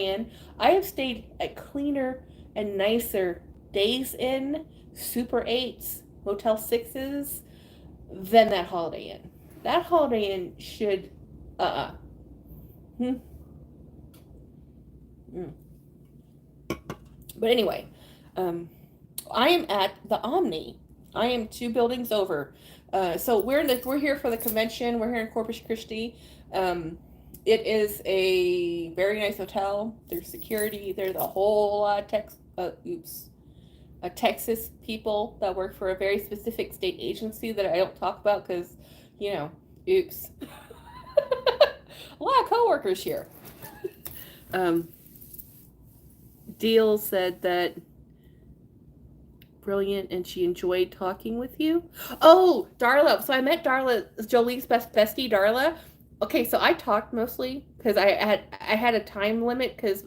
A: Inn. I have stayed at cleaner and nicer Days Inn, Super 8s, Motel 6s than that Holiday Inn. That Holiday Inn should, Hmm. Mm. But anyway, I am at the Omni. I am 2 buildings over. So we're here for the convention. We're here in Corpus Christi. It is a very nice hotel. There's security. There's a whole lot of Texas people that work for a very specific state agency that I don't talk about because, oops. A lot of coworkers here. Deal said that brilliant and she enjoyed talking with you. Oh, Darla. So I met Darla, Jolie's bestie, Darla. Okay, so I talked mostly because I had a time limit because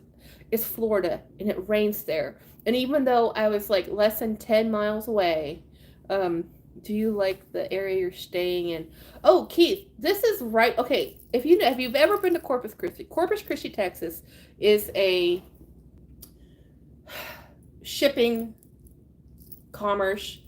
A: it's Florida and it rains there. And even though I was like less than 10 miles away, do you like the area you're staying in? Oh, Keith, this is right. Okay, if you've ever been to Corpus Christi, Texas is a shipping commerce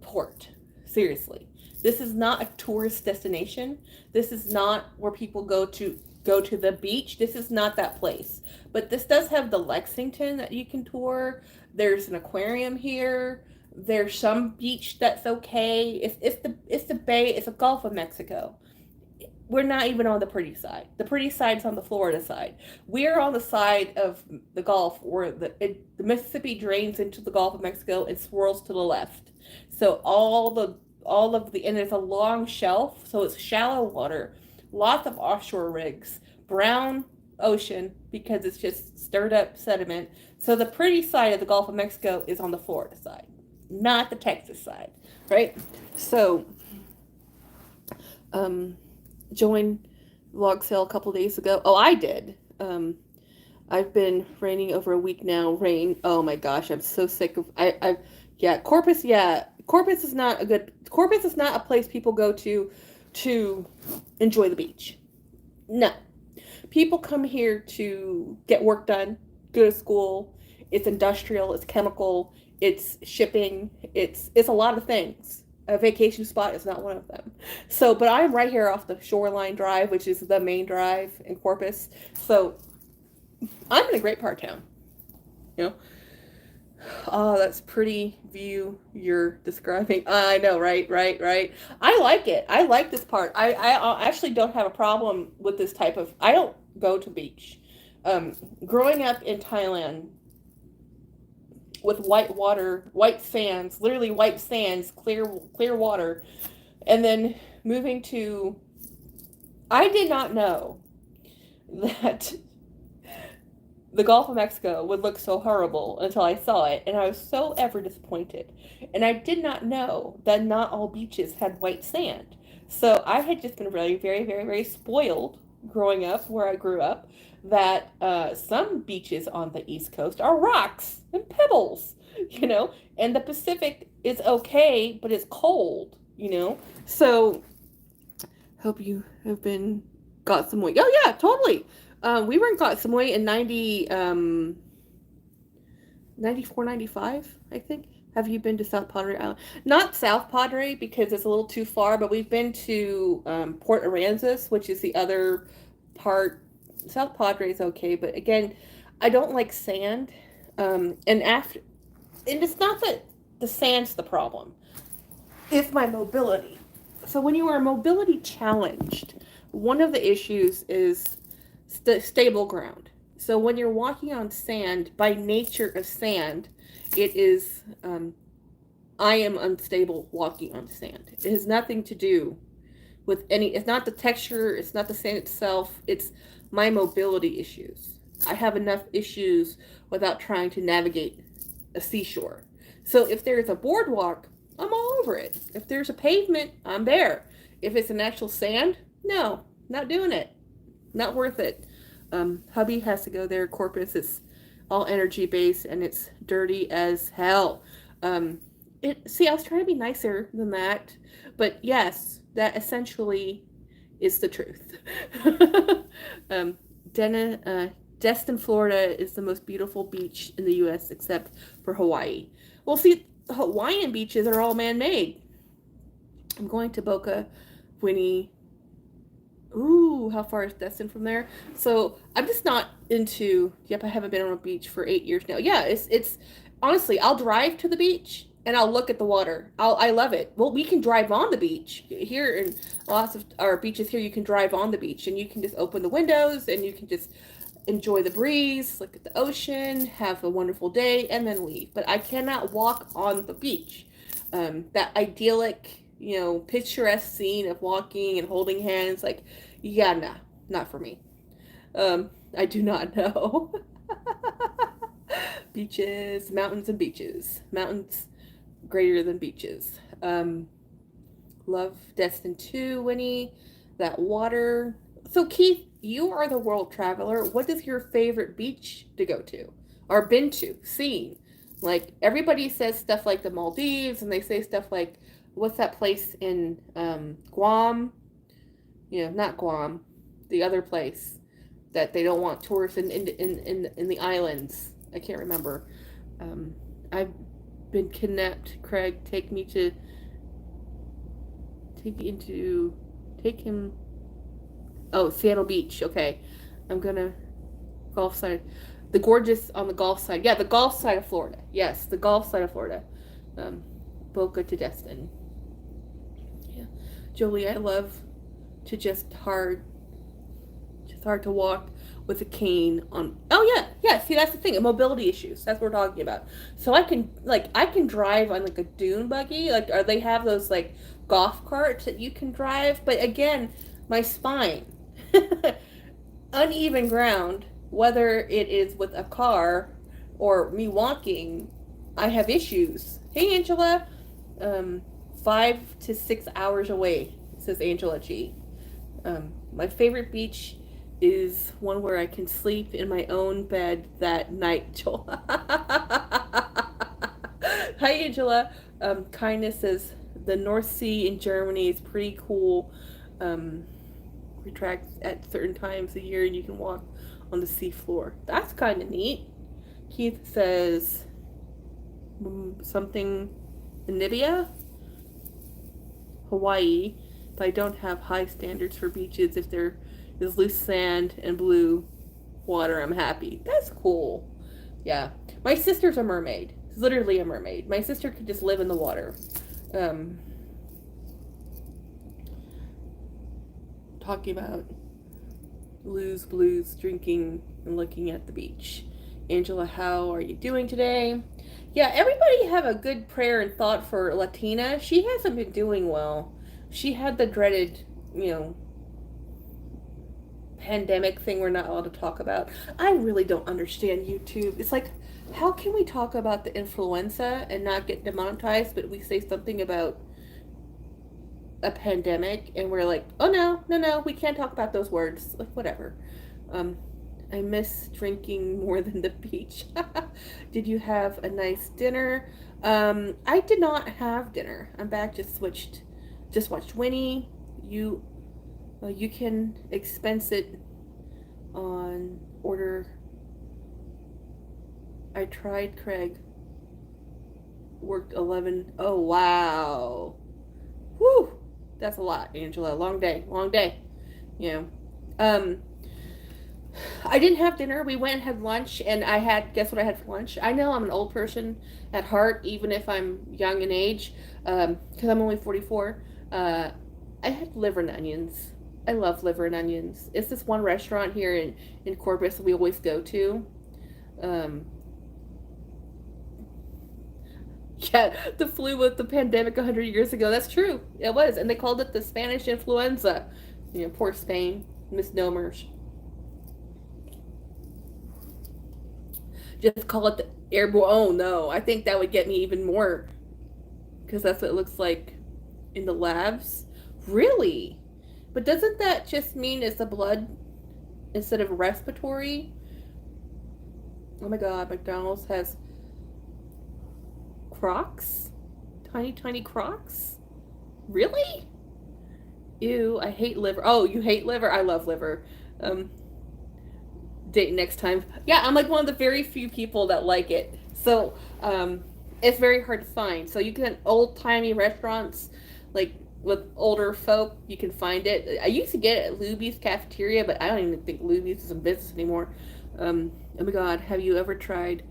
A: port. Seriously. This is not a tourist destination. This is not where people go to the beach. This is not that place. But this does have the Lexington that you can tour. There's an aquarium here. There's some beach that's okay. It's the Bay. It's the Gulf of Mexico. We're not even on the pretty side. The pretty side's on the Florida side. We're on the side of the Gulf where the Mississippi drains into the Gulf of Mexico and swirls to the left. So all of the and there's a long shelf, so it's shallow water, lots of offshore rigs, brown ocean because it's just stirred up sediment. So the pretty side of the Gulf of Mexico is on the Florida side, not the Texas side, right? So, joined log sale a couple days ago. Oh, I did. I've been raining over a week now. Rain. Oh my gosh, I'm so sick of. Yeah, Corpus. Yeah, Corpus is not a good. Corpus is not a place people go to enjoy the beach. No, people come here to get work done, go to school. It's industrial. It's chemical. It's shipping. It's a lot of things. A vacation spot is not one of them. So, but I'm right here off the Shoreline Drive, which is the main drive in Corpus. So, I'm in a great part of town. You know, oh, that's pretty view you're describing. I know, right. I like it. I like this part. I actually don't have a problem with this type of. I don't go to beach. Growing up in Thailand with white water, white sands, literally white sands, clear water, and then moving to. I did not know that the Gulf of Mexico would look so horrible until I saw it, and I was so ever disappointed. And I did not know that not all beaches had white sand. So I had just been really very, very, very spoiled growing up where I grew up that some beaches on the East Coast are rocks and pebbles, and the Pacific is okay, but it's cold. So hope you have been got some weight. Oh yeah, totally. We were in Got Some Weight in 94, 95, I think. Have you been to South Padre Island? Not South Padre because it's a little too far, but we've been to Port Aransas, which is the other part. South Padre is okay, but again, I don't like sand. And it's not that the sand's the problem. It's my mobility. So when you are mobility challenged, one of the issues is stable ground. So when you're walking on sand, by nature of sand, it is, I am unstable walking on sand. It has nothing to do with it's not the texture, it's not the sand itself, it's my mobility issues. I have enough issues without trying to navigate a seashore. So if there's a boardwalk, I'm all over it. If there's a pavement, I'm there. If it's an actual sand, no, not doing it. Not worth it. Hubby has to go there. Corpus is all energy based and it's dirty as hell. I was trying to be nicer than that, but yes, that essentially is the truth. Destin, Florida is the most beautiful beach in the U.S. except for Hawaii. Well, see, the Hawaiian beaches are all man-made. I'm going to Boca, Winnie. Ooh, how far is Destin from there? So I'm just not into. Yep, I haven't been on a beach for 8 years now. Yeah, it's honestly, I'll drive to the beach and I'll look at the water. I love it. Well, we can drive on the beach here, and lots of our beaches here. You can drive on the beach and you can just open the windows and you can just enjoy the breeze, look at the ocean, have a wonderful day, and then leave. But I cannot walk on the beach. That idyllic, picturesque scene of walking and holding hands, nah, not for me. I do not know. Beaches, mountains and beaches. Mountains greater than beaches. Love Destin too, Winnie. That water. So Keith, you are the world traveler. What is your favorite beach to go to? Or been to, seen? Like, everybody says stuff like the Maldives, and they say stuff like, what's that place in Guam? Not Guam, the other place that they don't want tourists in the islands. I can't remember. I've been kidnapped. Craig, take him. Oh, Seattle Beach. Okay, I'm gonna Gulf side. The gorgeous on the Gulf side. Yeah, the Gulf side of Florida. Yes, the Gulf side of Florida. Um, Boca to Destin. Yeah. Jolie, I love to just hard to walk with a cane on. Oh yeah. See, that's the thing. Mobility issues. That's what we're talking about. So I can drive on like a dune buggy. Like, or they have those like golf carts that you can drive. But again, my spine, uneven ground. Whether it is with a car or me walking, I have issues. Hey Angela, um, 5 to 6 hours away, says Angela G. My favorite beach is one where I can sleep in my own bed that night, Joel. Hi, Angela. Kindness says the North Sea in Germany is pretty cool. Um, Retracts at certain times a year and you can walk on the sea floor. That's kind of neat. Keith says something Namibia, Hawaii, but I don't have high standards for beaches. If there is loose sand and blue water, I'm happy. That's cool. Yeah. My sister's a mermaid. Literally a mermaid. My sister could just live in the water. Um, Talking about blues, drinking, and looking at the beach. Angela, how are you doing today? Yeah, everybody have a good prayer and thought for Latina. She hasn't been doing well. She had the dreaded, you know, pandemic thing we're not allowed to talk about. I really don't understand YouTube. It's like, how can we talk about the influenza and not get demonetized, but we say something about a pandemic and we're like, oh no, we can't talk about those words. Like, whatever. Um, I miss drinking more than the beach. Did you have a nice dinner? I did not have dinner. I'm back. Just watched Winnie. You can expense it on order. I tried Craig. Worked 11. Oh wow. Whew. That's a lot, Angela. Long day. You know. I didn't have dinner. We went and had lunch, and guess what I had for lunch? I know I'm an old person at heart, even if I'm young in age, because I'm only 44. I had liver and onions. I love liver and onions. It's this one restaurant here in Corpus that we always go to. Um, yeah, the flu with the pandemic 100 years ago. That's true. It was. And they called it the Spanish influenza. You know, poor Spain. Misnomers. Just call it the airborne. Oh no, I think that would get me even more because that's what it looks like in the labs. Really? But doesn't that just mean it's the blood instead of respiratory? Oh my god, McDonald's has Crocs? Tiny Crocs? Really? Ew, I hate liver. Oh, you hate liver? I love liver. Date next time. Yeah, I'm like one of the very few people that like it. So, it's very hard to find. So you can old timey restaurants, like with older folk, you can find it. I used to get it at Luby's cafeteria, but I don't even think Luby's is in business anymore. Oh my god, have you ever tried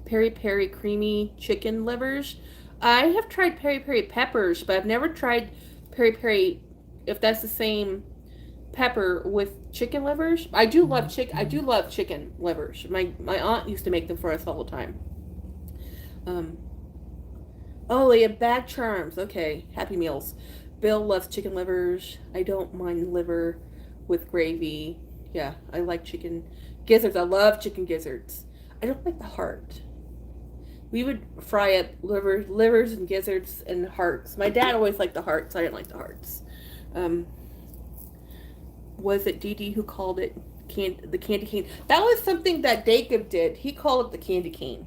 A: peri peri creamy chicken livers? I have tried peri peri peppers, but I've never tried peri peri, if that's the same pepper with chicken livers. I do love chicken livers. My aunt used to make them for us all the time. Oh, they have bag charms. Okay, Happy Meals. Bill loves chicken livers. I don't mind liver with gravy. Yeah, I like chicken gizzards. I love chicken gizzards. I don't like the heart. We would fry up livers and gizzards and hearts. My dad always liked the hearts. I didn't like the hearts. Was it Dee Dee who called it the candy cane? That was something that Dacob did. He called it the candy cane.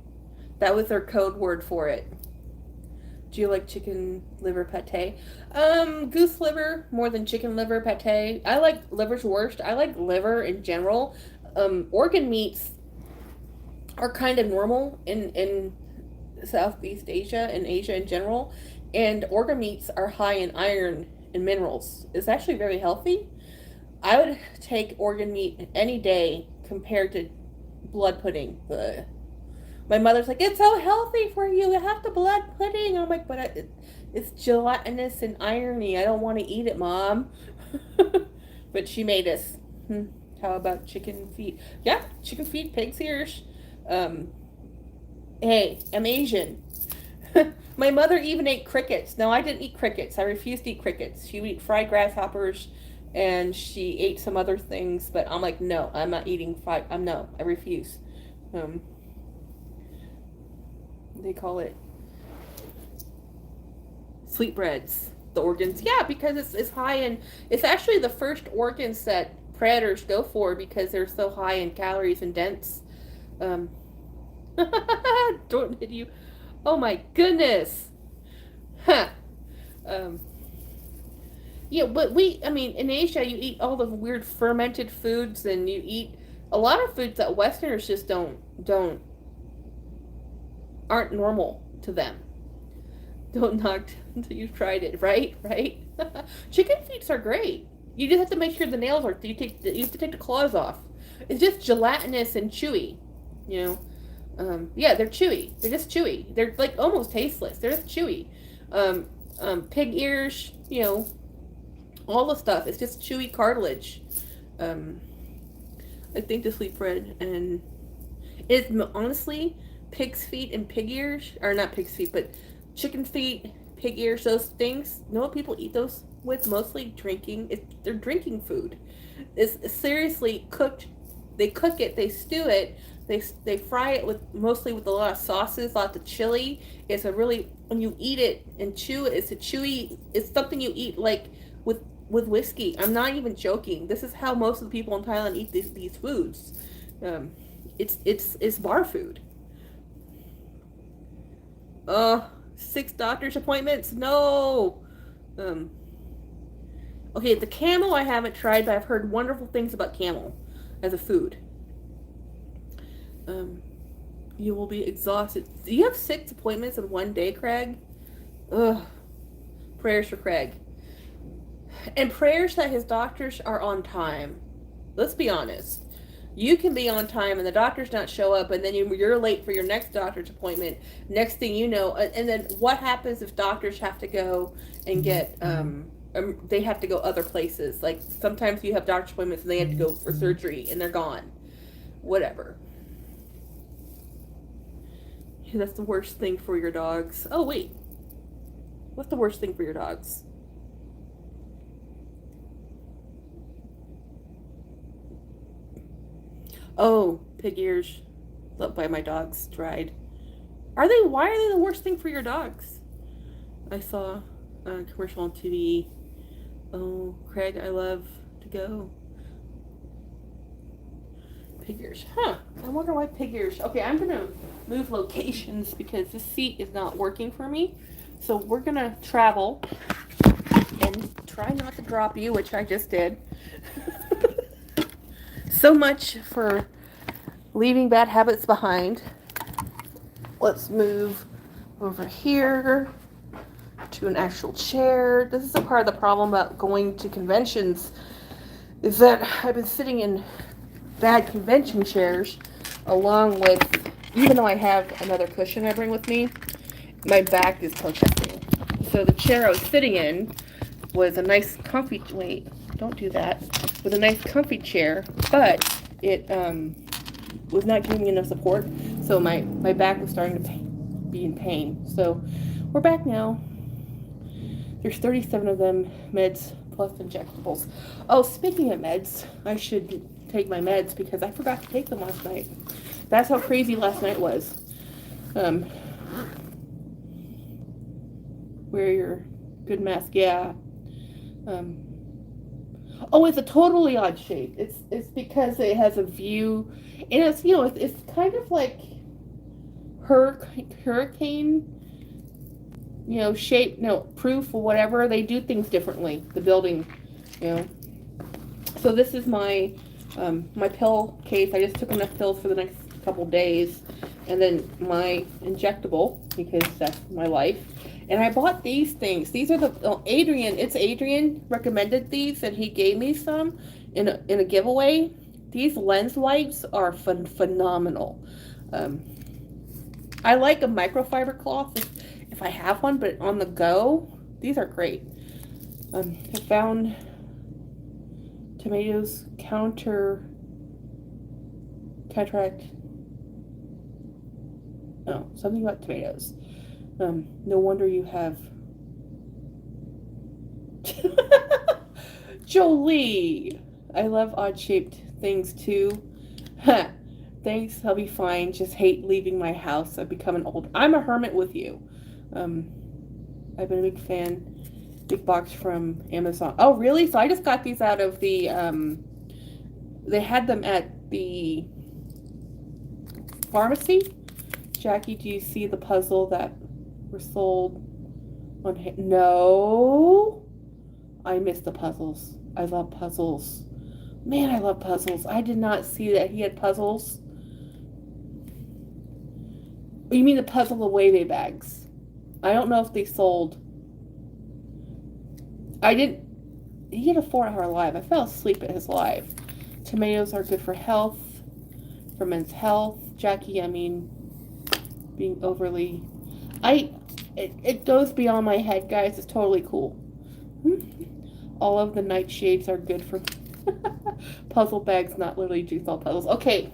A: That was their code word for it. Do you like chicken liver pate? Goose liver more than chicken liver pate. I like liver's worst. I like liver in general. Organ meats are kind of normal in Southeast Asia and Asia in general. And organ meats are high in iron and minerals. It's actually very healthy. I would take organ meat any day compared to blood pudding. My mother's like, it's so healthy for you. You have the blood pudding. I'm like, but it's gelatinous and irony. I don't want to eat it, Mom. But she made us. How about chicken feet? Yeah, chicken feet, pig's ears. Um, hey, I'm Asian. My mother even ate crickets. No, I didn't eat crickets. I refused to eat crickets. She would eat fried grasshoppers, and she ate some other things. But I'm like, no, I'm not eating fried. No, I refuse. Um, they call it sweetbreads. The organs, yeah, because it's high in. It's actually the first organs that predators go for because they're so high in calories and dense. Um, don't hit you. Oh my goodness. Huh. Um, yeah, but I mean, in Asia, you eat all the weird fermented foods, and you eat a lot of foods that Westerners just aren't normal to them. Don't knock until you've tried it, right? Right? Chicken feet are great. You just have to make sure the nails are. You have to take the claws off. It's just gelatinous and chewy, you know. Yeah, they're chewy. They're just chewy. They're like almost tasteless. They're just chewy. Pig ears, you know, all the stuff. It's just chewy cartilage. Um, I think the sleep bread and it's honestly pig's feet and pig ears, or not pig's feet, but chicken feet, pig ears, those things. You know what people eat those with? Mostly drinking. They're drinking food. It's seriously cooked. They cook it. They stew it. They fry it with mostly with a lot of sauces, lots of chili. It's a really when you eat it and chew it. It's a chewy. It's something you eat like with whiskey. I'm not even joking. This is how most of the people in Thailand eat these foods. Um, it's bar food. 6 doctor's appointments? No. Um, okay, the camel I haven't tried, but I've heard wonderful things about camel as a food. You will be exhausted. Do you have 6 appointments in one day, Craig? Ugh. Prayers for Craig. And prayers that his doctors are on time. Let's be honest. You can be on time and the doctors not show up, and then you're late for your next doctor's appointment. Next thing you know, and then what happens if doctors have to go and get they have to go other places? Like sometimes you have doctor's appointments and they have to go for surgery and they're gone. Whatever. That's the worst thing for your dogs. Oh wait, what's the worst thing for your dogs? Oh, pig ears. Loved by my dogs, dried. Why are they the worst thing for your dogs? I saw a commercial on TV. Oh, Craig, I love to go. Pig ears. Huh. I wonder why pig ears. Okay, I'm going to move locations because this seat is not working for me. So we're going to travel and try not to drop you, which I just did. So much for leaving bad habits behind. Let's move over here to an actual chair. This is a part of the problem about going to conventions is that I've been sitting in bad convention chairs along with, even though I have another cushion I bring with me, my back is protesting. So the chair I was sitting in was a nice comfy, wait, don't do that, with a nice comfy chair, but it was not giving me enough support, so my back was starting to be in pain. So we're back now. There's 37 of them, meds plus injectables. Oh, speaking of meds, I should take my meds because I forgot to take them last night. That's how crazy last night was. Wear your good mask, yeah. Oh, it's a totally odd shape. It's because it has a view, and it's it's kind of like hurricane, shape, no proof or whatever. They do things differently. The building, So this is my my pill case. I just took enough pills for the next couple days, and then my injectable because that's my life. And I bought these things. These are Adrian recommended these, and he gave me some in a giveaway. These lens wipes are phenomenal. I like a microfiber cloth if I have one, but on the go, these are great. I found tomatoes counteract. Oh, something about tomatoes. No wonder you have. Jolie! I love odd shaped things too. Thanks, I'll be fine. Just hate leaving my house. I've become an old. I'm a hermit with you. I've been a big fan. Big box from Amazon. Oh, really? So I just got these out of the. They had them at the pharmacy. Jackie, do you see the puzzle that were sold on? No. I miss the puzzles. I love puzzles. Man, I love puzzles. I did not see that he had puzzles. You mean the puzzle away bags? I don't know if they sold. I didn't. He had a 4-hour live. I fell asleep at his live. Tomatoes are good for health, for men's health. Jackie, I mean, being overly. It goes beyond my head, guys. It's totally cool. All of the nightshades are good for puzzle bags, not literally jigsaw puzzles. Okay,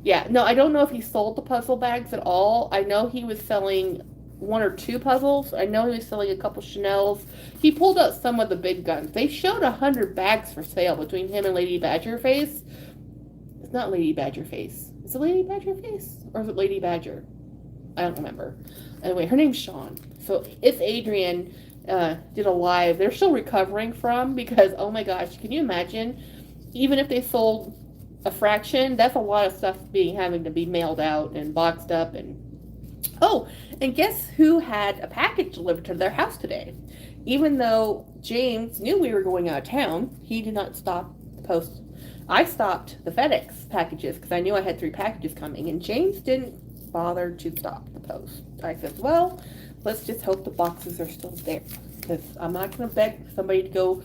A: yeah, no, I don't know if he sold the puzzle bags at all. I know he was selling 1 or 2 puzzles. I know he was selling a couple Chanel's. He pulled out some of the big guns. They showed 100 bags for sale between him and Lady Badger Face. It's not Lady Badger Face. Is it Lady Badger Face? Or is it Lady Badger? I don't remember. Anyway, her name's Sean. So it's Adrian did a live. They're still recovering from, because oh my gosh, can you imagine? Even if they sold a fraction, that's a lot of stuff having to be mailed out and boxed up. And oh, and guess who had a package delivered to their house today? Even though James knew we were going out of town, he did not stop the post. I stopped the FedEx packages because I knew I had 3 packages coming, and James didn't bother to stop the post. I said, well, let's just hope the boxes are still there, because I'm not going to beg somebody to go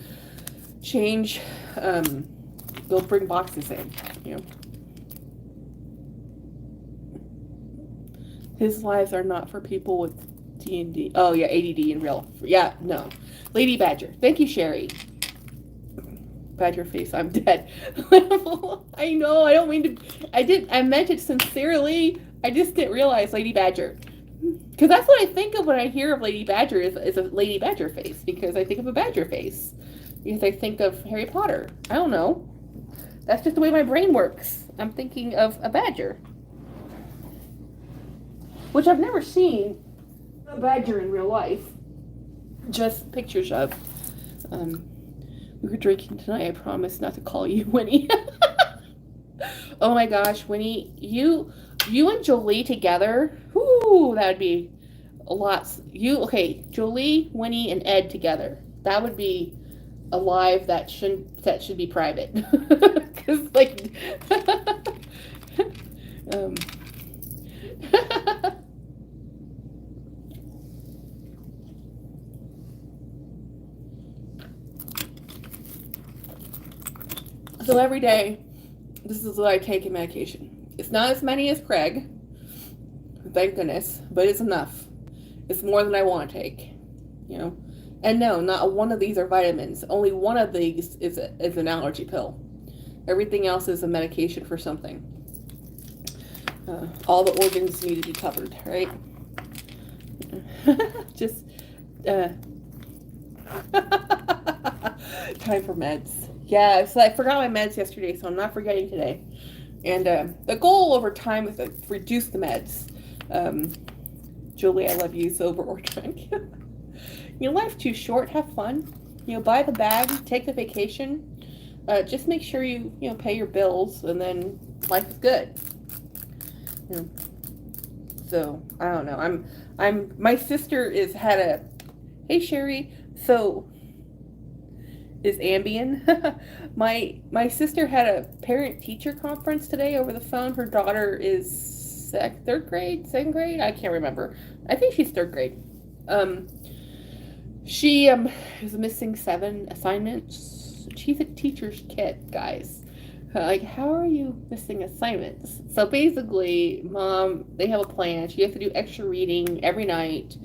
A: change, go bring boxes in, you know. His lives are not for people with D&D. Oh, yeah, ADD in real. Yeah, no. Lady Badger. Thank you, Sherry. Badger Face, I'm dead. I know, I don't mean to. I meant it sincerely. I just didn't realize Lady Badger. Because that's what I think of when I hear of Lady Badger, is a Lady Badger Face. Because I think of a Badger Face. Because I think of Harry Potter. I don't know. That's just the way my brain works. I'm thinking of a badger. Which I've never seen a badger in real life. Just pictures of. We were drinking tonight. I promise not to call you Winnie. Oh my gosh, Winnie, you and Jolie together. Whoo, that would be a lot. Okay, Jolie, Winnie, and Ed together. That would be a live that should be private. Cause like, so every day, this is what I take in medication. It's not as many as Craig, thank goodness, but it's enough. It's more than I want to take, you know. And no, not one of these are vitamins. Only one of these is an allergy pill. Everything else is a medication for something. All the organs need to be covered, right? Just time for meds. Yeah, so I forgot my meds yesterday, so I'm not forgetting today. And the goal over time is to reduce the meds. Julie, I love you, sober or drunk. Your life's too short. Have fun. You know, buy the bag, take the vacation. Just make sure you pay your bills, and then life is good. You know, so I don't know. My sister had a. Hey Sherry. So is Ambien. My sister had a parent teacher conference today over the phone. Her daughter is second grade. I can't remember. I think she's 3rd grade. She is missing 7 assignments. She's a teacher's kid, guys. Like, how are you missing assignments? So basically, mom, they have a plan. She has to do extra reading every night.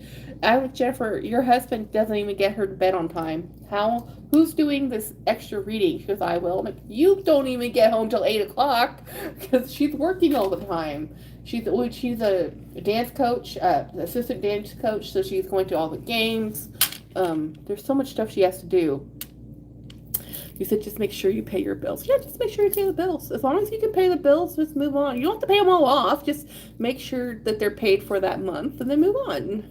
A: I with Jennifer, your husband doesn't even get her to bed on time. How? Who's doing this extra reading? She goes, I will. I'm like, you don't even get home till 8 o'clock because she's working all the time. She's a dance coach, assistant dance coach, so she's going to all the games. There's so much stuff she has to do. You said just make sure you pay your bills. Yeah, just make sure you pay the bills. As long as you can pay the bills, just move on. You don't have to pay them all off. Just make sure that they're paid for that month and then move on.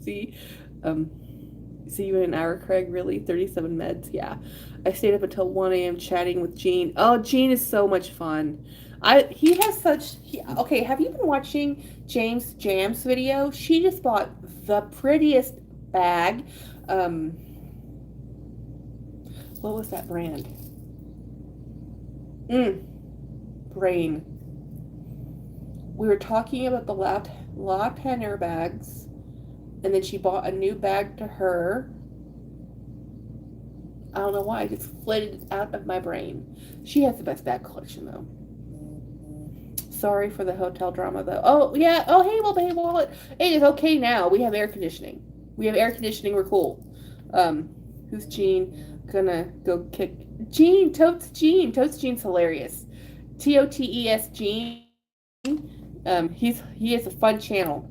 A: See, um, see you in an hour, Craig. Really, 37 meds. Yeah, I stayed up until 1 a.m. chatting with Gene. Oh, Gene is so much fun. He has such. Okay, have you been watching James Jam's video? She just bought the prettiest bag. What was that brand? Brain. We were talking about the La Pen airbags, and then she bought a new bag to her. I don't know why, I just flitted it out of my brain. She has the best bag collection, though. Sorry for the hotel drama, though. Oh, yeah. Oh, hey, well, hey, wallet. It is okay now. We have air conditioning. We're cool. Who's Gene? Gonna go kick. Gene. Totes Gene's hilarious. TOTES Gene. He has a fun channel.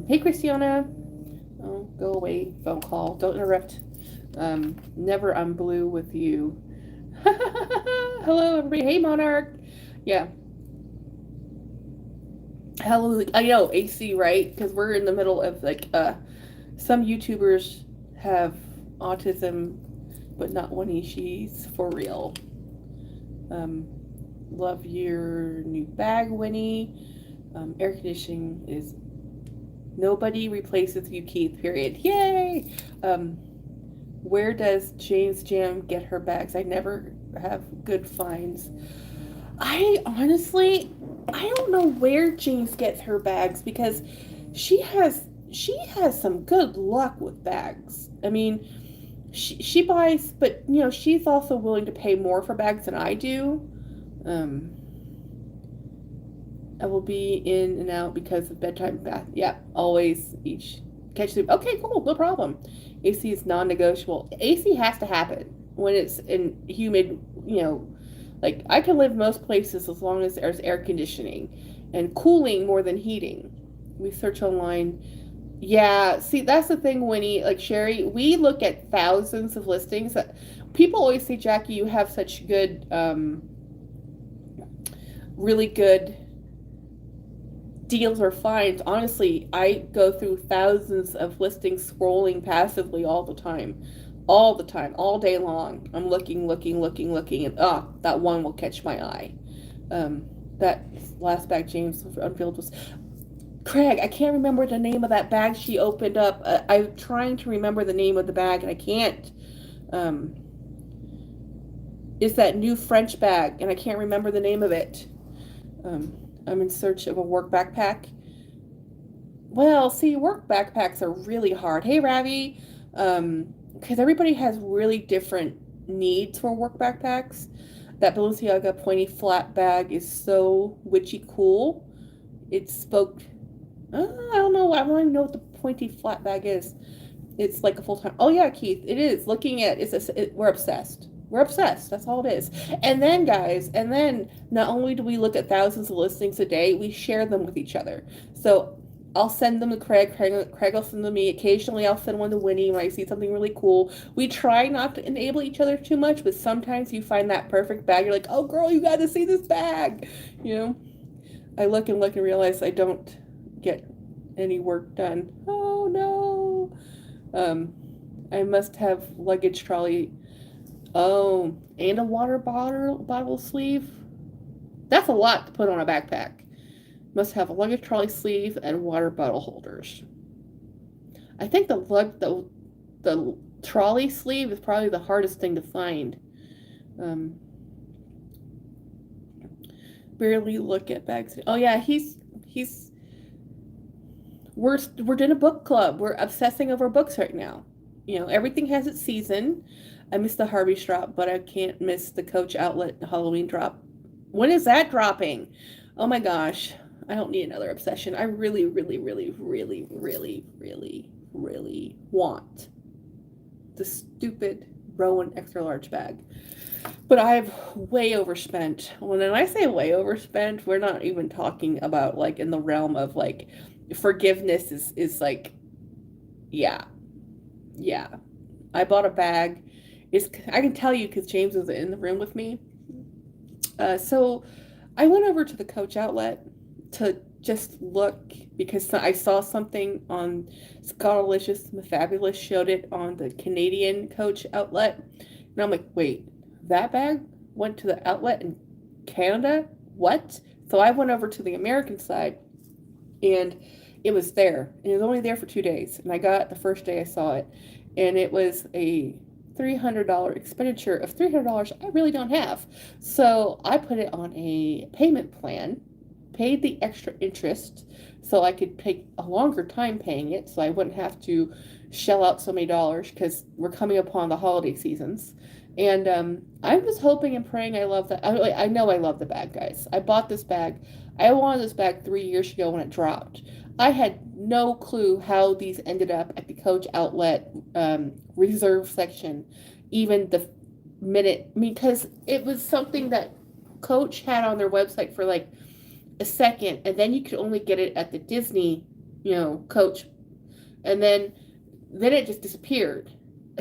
A: Hey, Christiana. Oh, go away. Phone call. Don't interrupt. Never I'm blue with you. Hello, everybody. Hey, Monarch. Yeah. Hello. I know, AC, right? Because we're in the middle of, like, some YouTubers have autism, but not She's for real. Love your new bag, Winnie. Air conditioning is nobody replaces you, Keith, period. Yay! Where does James Jam get her bags? I never have good finds. I don't know where James gets her bags because she has some good luck with bags. I mean, she buys, but she's also willing to pay more for bags than I do. I will be in and out because of bedtime bath. Yeah, always each catch sleep. Okay, cool, no problem. AC is non-negotiable. AC has to happen when it's in humid. Like I can live most places as long as there's air conditioning and cooling more than heating. We search online. Yeah, see, that's the thing, Winnie. Like Sherry, we look at thousands of listings. People always say, Jackie, you have such good, really good deals or finds. Honestly, I go through thousands of listings scrolling passively all the time. All the time, all day long. I'm looking, and that one will catch my eye. That last bag James unveiled was Craig. I can't remember the name of that bag she opened up. I'm trying to remember the name of the bag and I can't. It's that new French bag and I can't remember the name of it. I'm in search of a work backpack. Well, see, work backpacks are really hard. Hey, Ravi. Because everybody has really different needs for work backpacks. That Balenciaga pointy flat bag is so witchy cool. It spoke. I don't know. I don't even know what the pointy flat bag is. It's like a full time. Oh yeah, Keith, it is. Looking at we're obsessed. We're obsessed. That's all it is. And then, guys, not only do we look at thousands of listings a day, we share them with each other. So I'll send them to Craig. Craig will send them to me. Occasionally, I'll send one to Winnie when I see something really cool. We try not to enable each other too much, but sometimes you find that perfect bag. You're like, oh, girl, you got to see this bag. I look and realize I don't get any work done. Oh, no. I must have luggage trolley. Oh, and a water bottle sleeve. That's a lot to put on a backpack. Must have a luggage trolley sleeve and water bottle holders. I think the trolley sleeve is probably the hardest thing to find. Barely look at bags. Oh yeah, we're doing a book club. We're obsessing over books right now. Everything has its season. I missed the Harvey's drop, but I can't miss the Coach Outlet Halloween drop. When is that dropping? Oh my gosh. I don't need another obsession. I really, really, really, really, really, really, really want the stupid Rowan extra large bag. But I've way overspent. When I say way overspent, we're not even talking about like in the realm of like forgiveness is like, yeah, yeah. I bought a bag. I can tell you because James was in the room with me. So I went over to the Coach outlet to just look because I saw something on Scottalicious Fabulous showed it on the Canadian Coach outlet. And I'm like, wait, that bag went to the outlet in Canada? What? So I went over to the American side and it was there. And it was only there for 2 days. And I got it the first day I saw it. And it was a $300 expenditure of $300 I really don't have. So I put it on a payment plan, paid the extra interest so I could take a longer time paying it so I wouldn't have to shell out so many dollars because we're coming upon the holiday seasons. And I'm just hoping and praying I love that. I know I love the bag, guys. I bought this bag. I wanted this bag 3 years ago when it dropped. I had no clue how these ended up at the Coach outlet reserve section, even the minute, because it was something that Coach had on their website for like a second, and then you could only get it at the Disney, Coach, and then it just disappeared.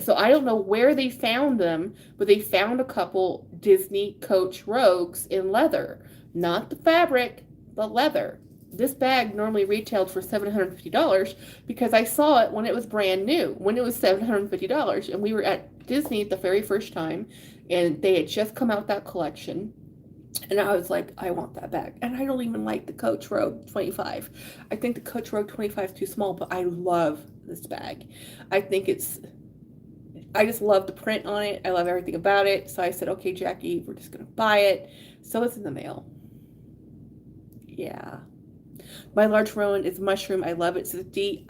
A: So I don't know where they found them, but they found a couple Disney Coach Rogues in leather, not the fabric, but leather. This bag normally retailed for $750 because I saw it when it was brand new, when it was $750, and we were at Disney the very first time, and they had just come out with that collection, and I was like, I want that bag. And I don't even like the Coach Rogue 25. I think the Coach Rogue 25 is too small, but I love this bag. I just love the print on it. I love everything about it. So I said, okay, Jackie, we're just going to buy it. So it's in the mail. Yeah. My large Rowan is mushroom. I love it. So D,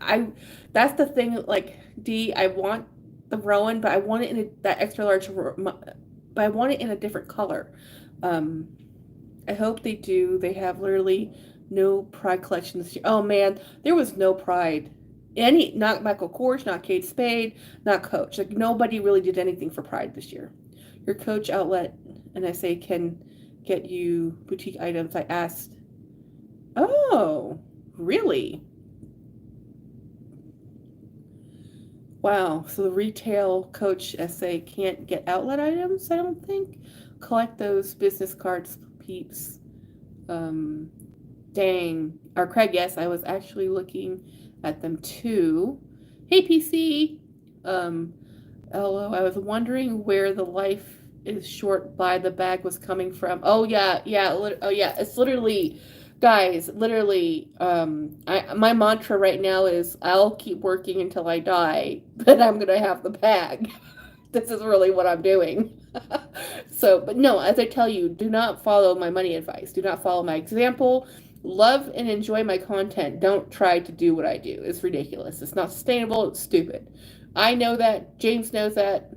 A: that's the thing. Like D, I want the Rowan, but I want it in that extra large, but I want it in a different color. I hope they do. They have literally no Pride collection this year. Oh man, there was no Pride. Not Michael Kors, not Kate Spade, not Coach. Like nobody really did anything for Pride this year. Your Coach outlet, and I say, can get you boutique items. I asked. Oh, really? Wow. So the retail Coach SA can't get outlet items, I don't think. Collect those business cards, peeps. Dang. Or Craig, yes, I was actually looking at them too. Hey, PC. Hello. I was wondering where the life is short by the bag was coming from. Oh, yeah. Oh, yeah. It's literally... Guys, literally, my mantra right now is I'll keep working until I die, but I'm going to have the bag. This is really what I'm doing. So, but no, as I tell you, do not follow my money advice. Do not follow my example. Love and enjoy my content. Don't try to do what I do. It's ridiculous. It's not sustainable. It's stupid. I know that. James knows that.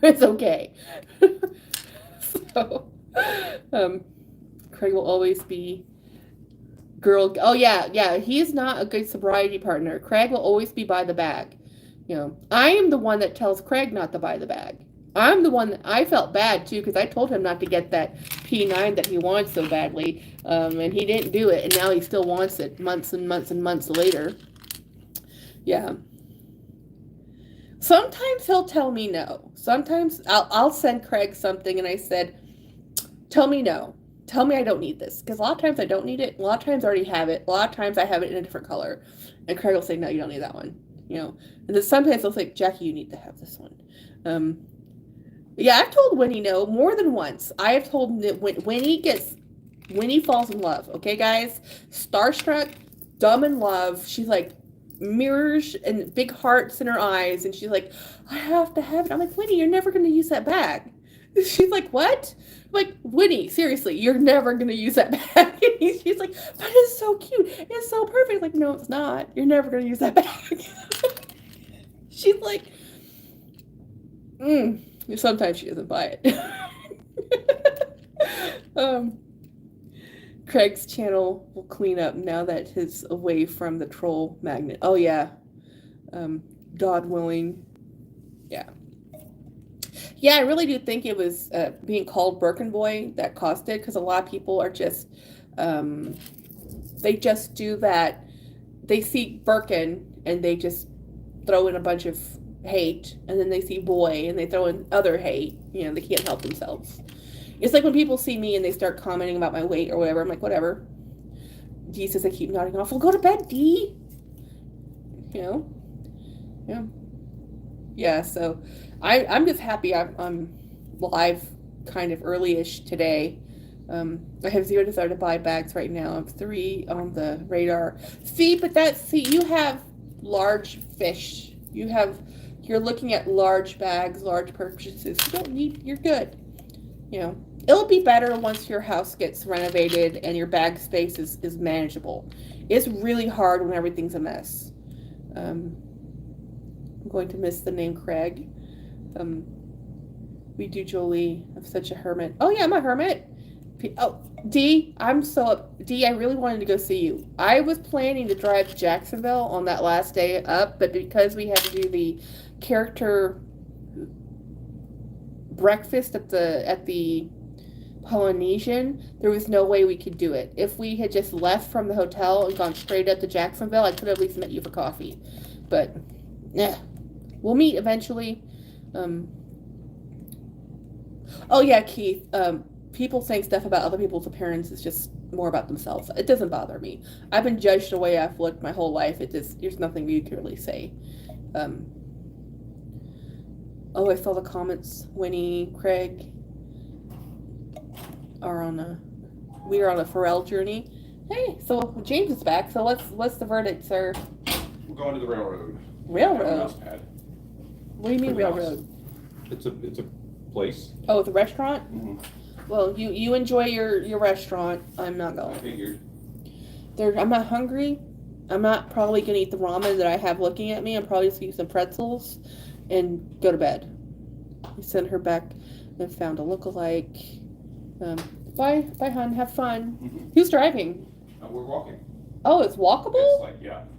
A: It's okay. So, Craig will always be girl. Oh yeah, he's not a good sobriety partner. Craig will always be by the bag. I am the one that tells Craig not to buy the bag. I'm the one that I felt bad too because I told him not to get that P9 that he wants so badly, and he didn't do it, and now he still wants it months and months and months later. Yeah. Sometimes he'll tell me no. Sometimes I'll send Craig something and I said, tell me no. Tell me I don't need this. Because a lot of times I don't need it. A lot of times I already have it. A lot of times I have it in a different color. And Craig will say, no, you don't need that one. And then sometimes he'll say, Jackie, you need to have this one. Yeah, I've told Winnie no more than once. I have told him that when Winnie falls in love. Okay, guys? Starstruck, dumb in love. She's like mirrors and big hearts in her eyes. And she's like, I have to have it. I'm like, Winnie, you're never going to use that bag. She's like, what? I'm like, Winnie, seriously, you're never going to use that bag. And she's like, but it's so cute. It's so perfect. I'm like, no, it's not. You're never going to use that bag. She's like, Sometimes she doesn't buy it. Craig's channel will clean up now that he's away from the troll magnet. Oh yeah. God willing. Yeah. Yeah, I really do think it was being called Birkin Boy that caused it, because a lot of people are just, they just do that. They see Birkin and they just throw in a bunch of hate, and then they see boy and they throw in other hate. They can't help themselves. It's like when people see me and they start commenting about my weight or whatever. I'm like, whatever. D says I keep nodding off. Well, go to bed, D. Yeah. Yeah, so I'm just happy I'm live kind of early-ish today. I have 0 desire to buy bags right now. I have 3 on the radar. See, you have large fish. You're looking at large bags, large purchases. You're good. It'll be better once your house gets renovated and your bag space is manageable. It's really hard when everything's a mess. I'm going to miss the name Craig. We do, Jolie. I'm such a hermit. Oh yeah, I'm a hermit. Oh, D, I really wanted to go see you. I was planning to drive to Jacksonville on that last day up, but because we had to do the character breakfast at the Polynesian, there was no way we could do it. If we had just left from the hotel and gone straight up to Jacksonville, I could have at least met you for coffee. But, yeah, we'll meet eventually. Oh yeah, Keith. People saying stuff about other people's appearance is just more about themselves. It doesn't bother me. I've been judged the way I've looked my whole life. There's nothing you can really say. Oh, I saw the comments. Winnie, Craig we are on a Pharrell journey. Hey, so James is back. So what's the verdict, sir?
B: We're going to the railroad.
A: Railroad? What do you mean railroad?
B: It's a place.
A: Oh, it's a restaurant?
B: Mm-hmm.
A: Well, you enjoy your restaurant. I'm not going.
B: I figured.
A: I'm not hungry. I'm not probably going to eat the ramen that I have looking at me. I'm probably just going to eat some pretzels and go to bed. We sent her back and found a lookalike. Bye, hon. Have fun.
B: Mm-hmm.
A: Who's driving?
B: We're walking.
A: Oh, it's walkable?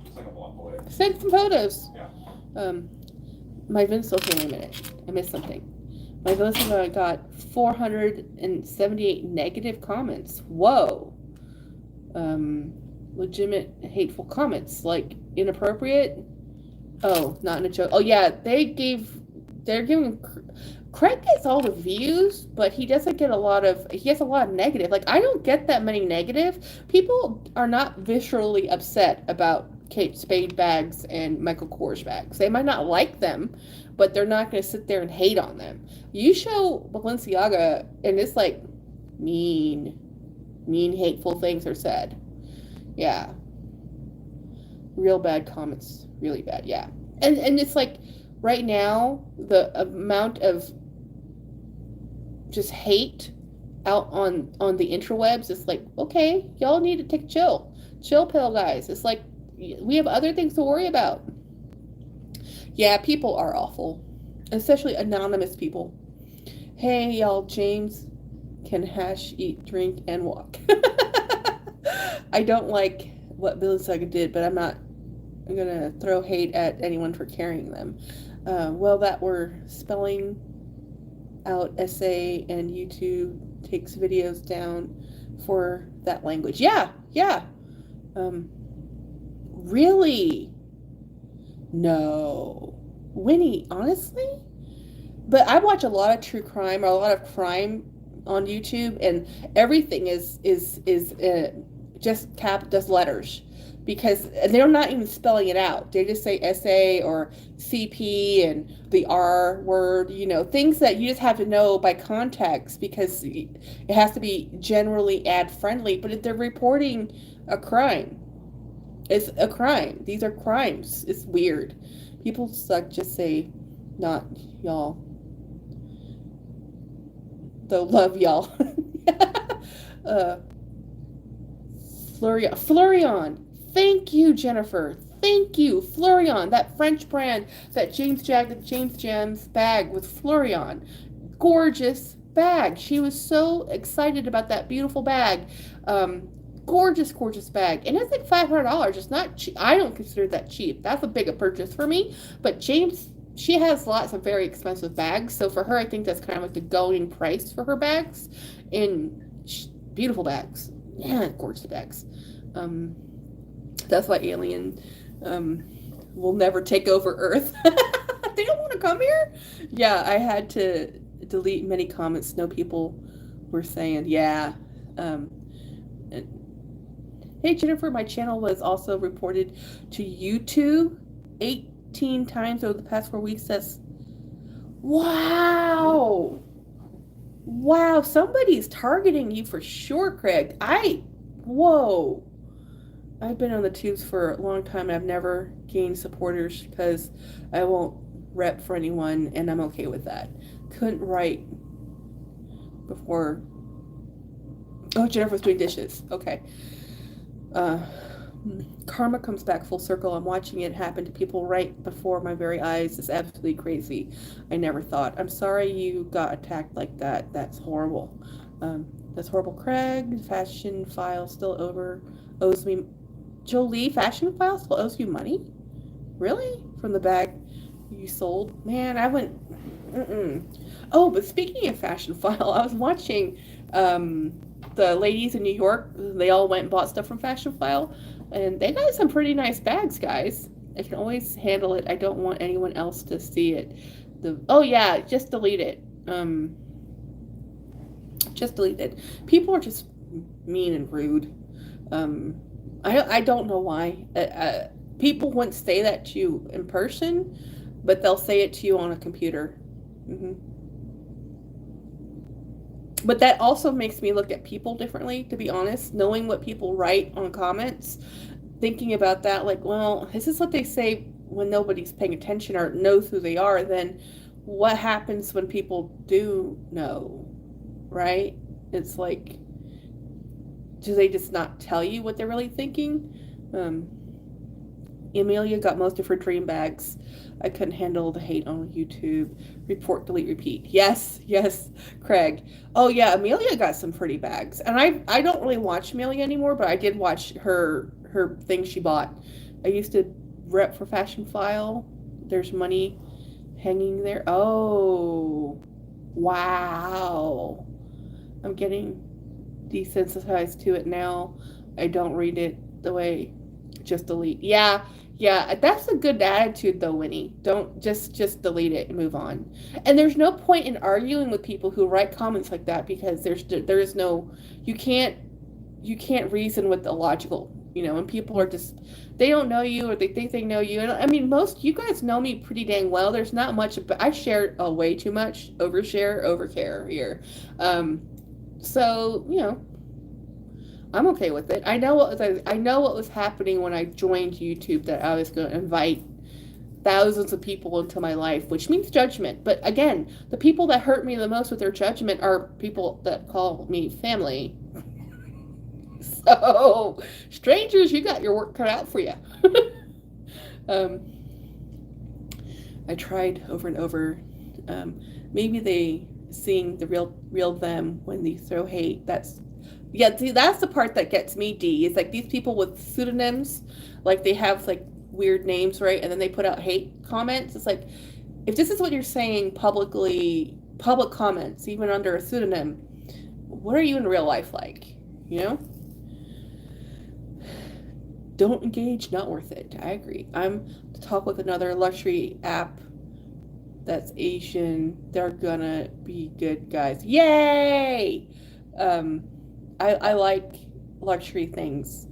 B: It's like a block away.
A: Send some photos.
B: Yeah.
A: My Vince, okay, wait a minute. I missed something. My Vince got 478 negative comments. Whoa. Legitimate hateful comments, like inappropriate. Oh, not in a joke. Oh yeah, they're giving. Craig gets all the views, but he doesn't get he gets a lot of negative. Like, I don't get that many negative. People are not viscerally upset about Kate Spade bags and Michael Kors bags. They might not like them, but they're not going to sit there and hate on them. You show Balenciaga, and it's like mean, hateful things are said. Yeah. Real bad comments. Really bad, yeah. And it's like, right now, the amount of just hate out on the interwebs is like, okay, y'all need to take a chill pill, guys. It's like, we have other things to worry about. Yeah, people are awful, especially anonymous people. Hey, y'all, James can hash, eat, drink, and walk. I don't like what Balenciaga did, but I'm gonna throw hate at anyone for carrying them. That we're spelling out essay, and YouTube takes videos down for that language. Yeah. Really? No. Winnie, honestly? But I watch a lot of true crime, or a lot of crime on YouTube, and everything is just letters. Because they're not even spelling it out. They just say SA or CP and the R word, things that you just have to know by context, because it has to be generally ad friendly. But if they're reporting a crime, it's a crime. These are crimes. It's weird. People suck. Just say, not y'all. Though love y'all. Florian. Thank you, Jennifer. Thank you. Florian, that French brand, that James Gems bag with Florian. Gorgeous bag. She was so excited about that beautiful bag. Um, gorgeous bag. And it's like $500. It's not cheap. I don't consider that cheap. That's a big purchase for me. But James, she has lots of very expensive bags. So for her, I think that's kind of like the going price for her bags. And beautiful bags. Yeah, gorgeous bags. That's why Alien will never take over Earth. They don't want to come here. Yeah, I had to delete many comments. No, people were saying, yeah. Hey, Jennifer, my channel was also reported to YouTube 18 times over the past 4 weeks. That's wow. Wow, somebody's targeting you for sure, Craig. Whoa. I've been on the tubes for a long time and I've never gained supporters because I won't rep for anyone and I'm okay with that. Couldn't write before. Oh, Jennifer's doing dishes. Okay. Karma comes back full circle. I'm watching it happen to people right before my very eyes. It's absolutely crazy. I never thought. I'm sorry you got attacked like that. That's horrible. That's horrible. Craig, Fashion File still owes me. Jolie, Fashion File still owes you money? Really? From the bag you sold? Man, I went. Oh, but speaking of Fashion File, I was watching the ladies in New York. They all went and bought stuff from Fashion File, and they got some pretty nice bags, guys. I can always handle it. I don't want anyone else to see it. Oh yeah, just delete it. Just delete it. People are just mean and rude. I don't know why. People wouldn't say that to you in person, but they'll say it to you on a computer. But that also makes me look at people differently, to be honest. Knowing what people write on comments, thinking about that, like, well, this is what they say when nobody's paying attention or knows who they are. Then what happens when people do know, right? It's like, do they just not tell you what they're really thinking? Amelia got most of her dream bags. I couldn't handle the hate on YouTube. Report, delete, repeat. Yes, Craig. Oh yeah, Amelia got some pretty bags. And I don't really watch Amelia anymore, but I did watch her thing she bought. I used to rep for Fashion File. There's money hanging there. Oh, wow. I'm getting desensitized to it now. I don't read it the way, just delete. Yeah, that's a good attitude though, Winnie. Don't just delete it and move on. And there's no point in arguing with people who write comments like that, because there is no, you can't reason with the logical, and people are just, they don't know you or they think they know you. And I mean, most you guys know me pretty dang well. There's not much, but I share way too much, overshare, overcare here. So, I'm okay with it. I know what was happening when I joined YouTube, that I was going to invite thousands of people into my life, which means judgment. But again, the people that hurt me the most with their judgment are people that call me family. So, strangers, you got your work cut out for you. I tried over and over. Maybe they seeing the real them when they throw hate. That's the part that gets me, D. It's like these people with pseudonyms, like they have like weird names, right? And then they put out hate comments. It's like, if this is what you're saying public comments, even under a pseudonym, what are you in real life like? Don't engage, not worth it. I agree. I'm to talk with another luxury app that's Asian. They're gonna be good guys. Yay! I like luxury things.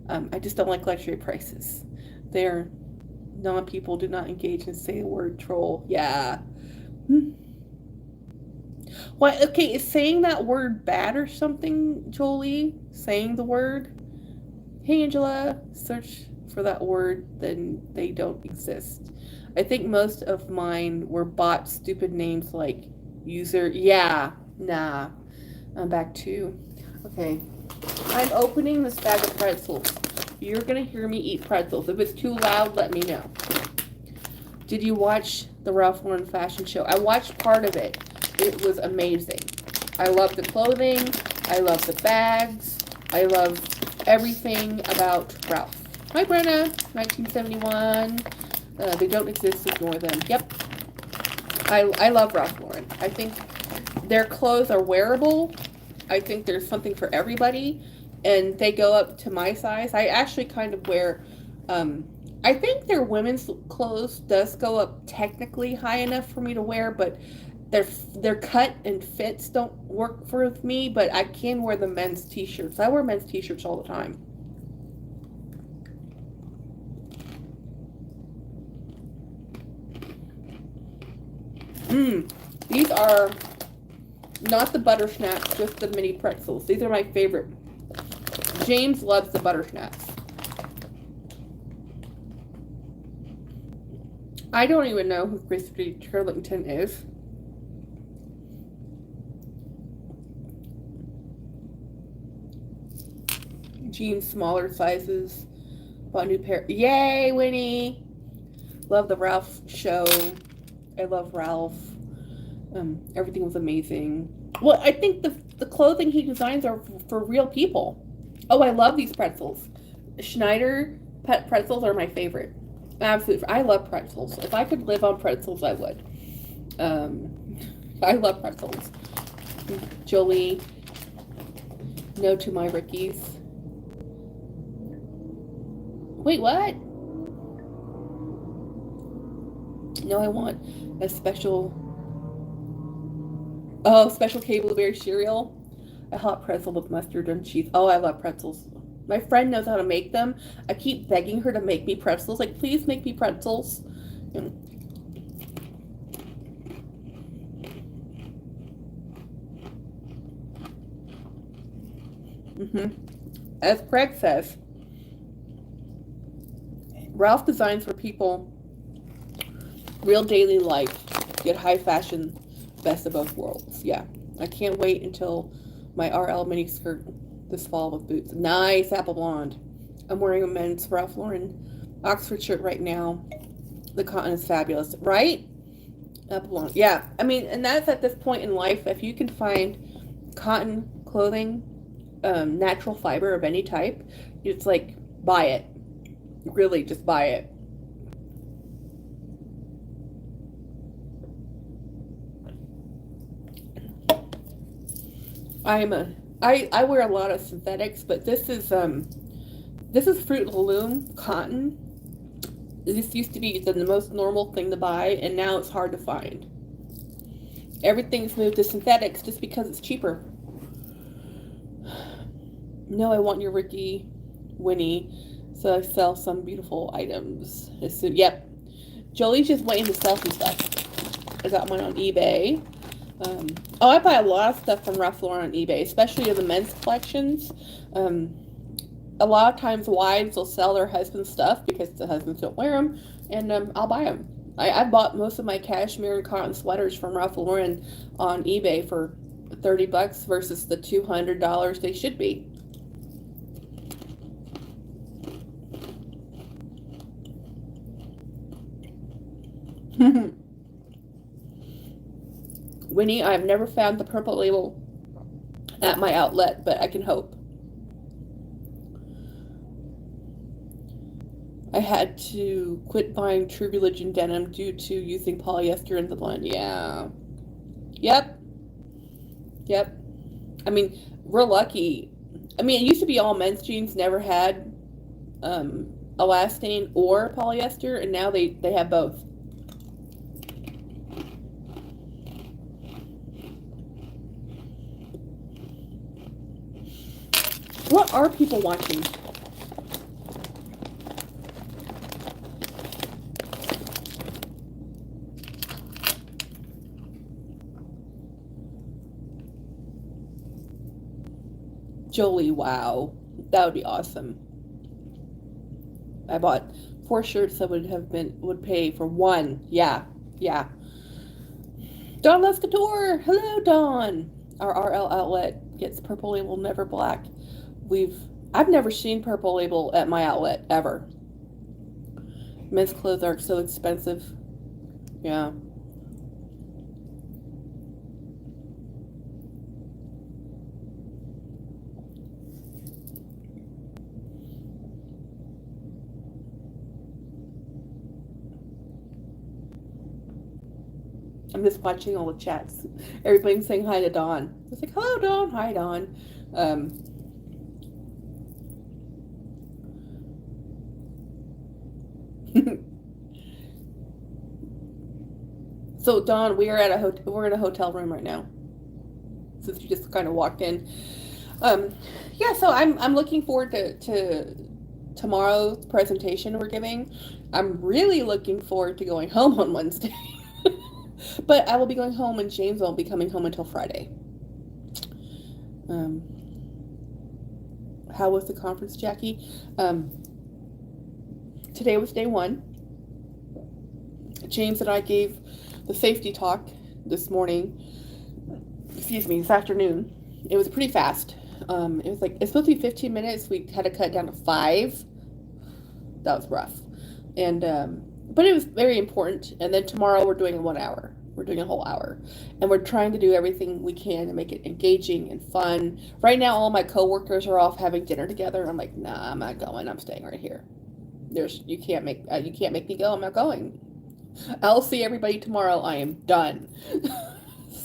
A: I just don't like luxury prices. They're non-people do not engage in say the word troll. Yeah. Why? Okay, is saying that word bad or something, Jolie? Saying the word? Hey, Angela, search for that word, then they don't exist. I think most of mine were bought stupid names like user. Yeah, nah. I'm back to. Okay. I'm opening this bag of pretzels. You're gonna hear me eat pretzels. If it's too loud, let me know. Did you watch the Ralph Lauren fashion show? I watched part of it. It was amazing. I love the clothing. I love the bags. I love everything about Ralph. Hi, Brenna. 1971. They don't exist. Ignore them. Yep. I love Ralph Lauren. I think their clothes are wearable. I think there's something for everybody. And they go up to my size. I actually kind of wear... I think their women's clothes does go up technically high enough for me to wear, but their cut and fits don't work for me, but I can wear the men's t-shirts. I wear men's t-shirts all the time. These are not the butter snacks, just the mini pretzels. These are my favorite. James loves the butter snacks. I don't even know who Christy Turlington is. Jeans, smaller sizes. Bought a new pair. Yay, Winnie! Love the Ralph show. I love Ralph. Everything was amazing. Well, I think the clothing he designs are for real people. Oh, I love these pretzels. Schneider pretzels are my favorite. Absolutely. I love pretzels. If I could live on pretzels, I would. I love pretzels. Jolie. No to my Rickies. Wait, what? No, I want a special K blueberry cereal. A hot pretzel with mustard and cheese. Oh, I love pretzels. My friend knows how to make them. I keep begging her to make me pretzels. Like, please make me pretzels. As Craig says, Ralph designs for people, real daily life, yet high fashion, best of both worlds. Yeah, I can't wait until my RL mini skirt this fall with boots. Nice apple blonde. I'm wearing a men's Ralph Lauren Oxford shirt right now. The cotton is fabulous, right? Apple blonde. Yeah, I mean, and that's at this point in life, if you can find cotton clothing, natural fiber of any type, it's like, buy it. Really, just buy it. I wear a lot of synthetics, but this is Fruit of the Loom cotton. This used to be the most normal thing to buy, and now it's hard to find. Everything's moved to synthetics just because it's cheaper. No, I want your Ricky, Winnie. So I sell some beautiful items. Yep. Jolie's just waiting to sell some stuff. I got one on eBay. I buy a lot of stuff from Ralph Lauren on eBay, especially in the men's collections. A lot of times wives will sell their husband's stuff because the husbands don't wear them, and I'll buy them. I bought most of my cashmere and cotton sweaters from Ralph Lauren on eBay for $30 versus the $200 they should be. Winnie, I've never found the purple label at my outlet, but I can hope. I had to quit buying True Religion denim due to using polyester in the blend. Yeah. Yep. I mean, we're lucky. I mean, it used to be all men's jeans never had elastane or polyester, and now they have both. What are people watching? Jolie, wow. That would be awesome. I bought 4 shirts that would pay for 1. Yeah. Dawn loves couture. Hello, Dawn. Our RL outlet gets purple label, never black. We've I've never seen Purple Label at my outlet, ever. Men's clothes are so expensive. Yeah. I'm just watching all the chats. Everybody's saying hi to Dawn. It's like, hello, Dawn. Hi, Dawn. So, Dawn, we are at we're in a hotel room right now. Since you just kind of walked in. Yeah, so I'm looking forward to tomorrow's presentation we're giving. I'm really looking forward to going home on Wednesday. But I will be going home and James won't be coming home until Friday. How was the conference, Jackie? Today was day one. James and I gave the safety talk this morning. This afternoon. It was pretty fast. It's supposed to be 15 minutes. We had to cut it down to 5. That was rough. And, but it was very important. And then tomorrow we're doing 1 hour. We're doing a whole hour. And we're trying to do everything we can to make it engaging and fun. Right now, all my coworkers are off having dinner together. I'm like, nah, I'm not going. I'm staying right here. You can't make me go. I'm not going. I'll see everybody tomorrow. I am done.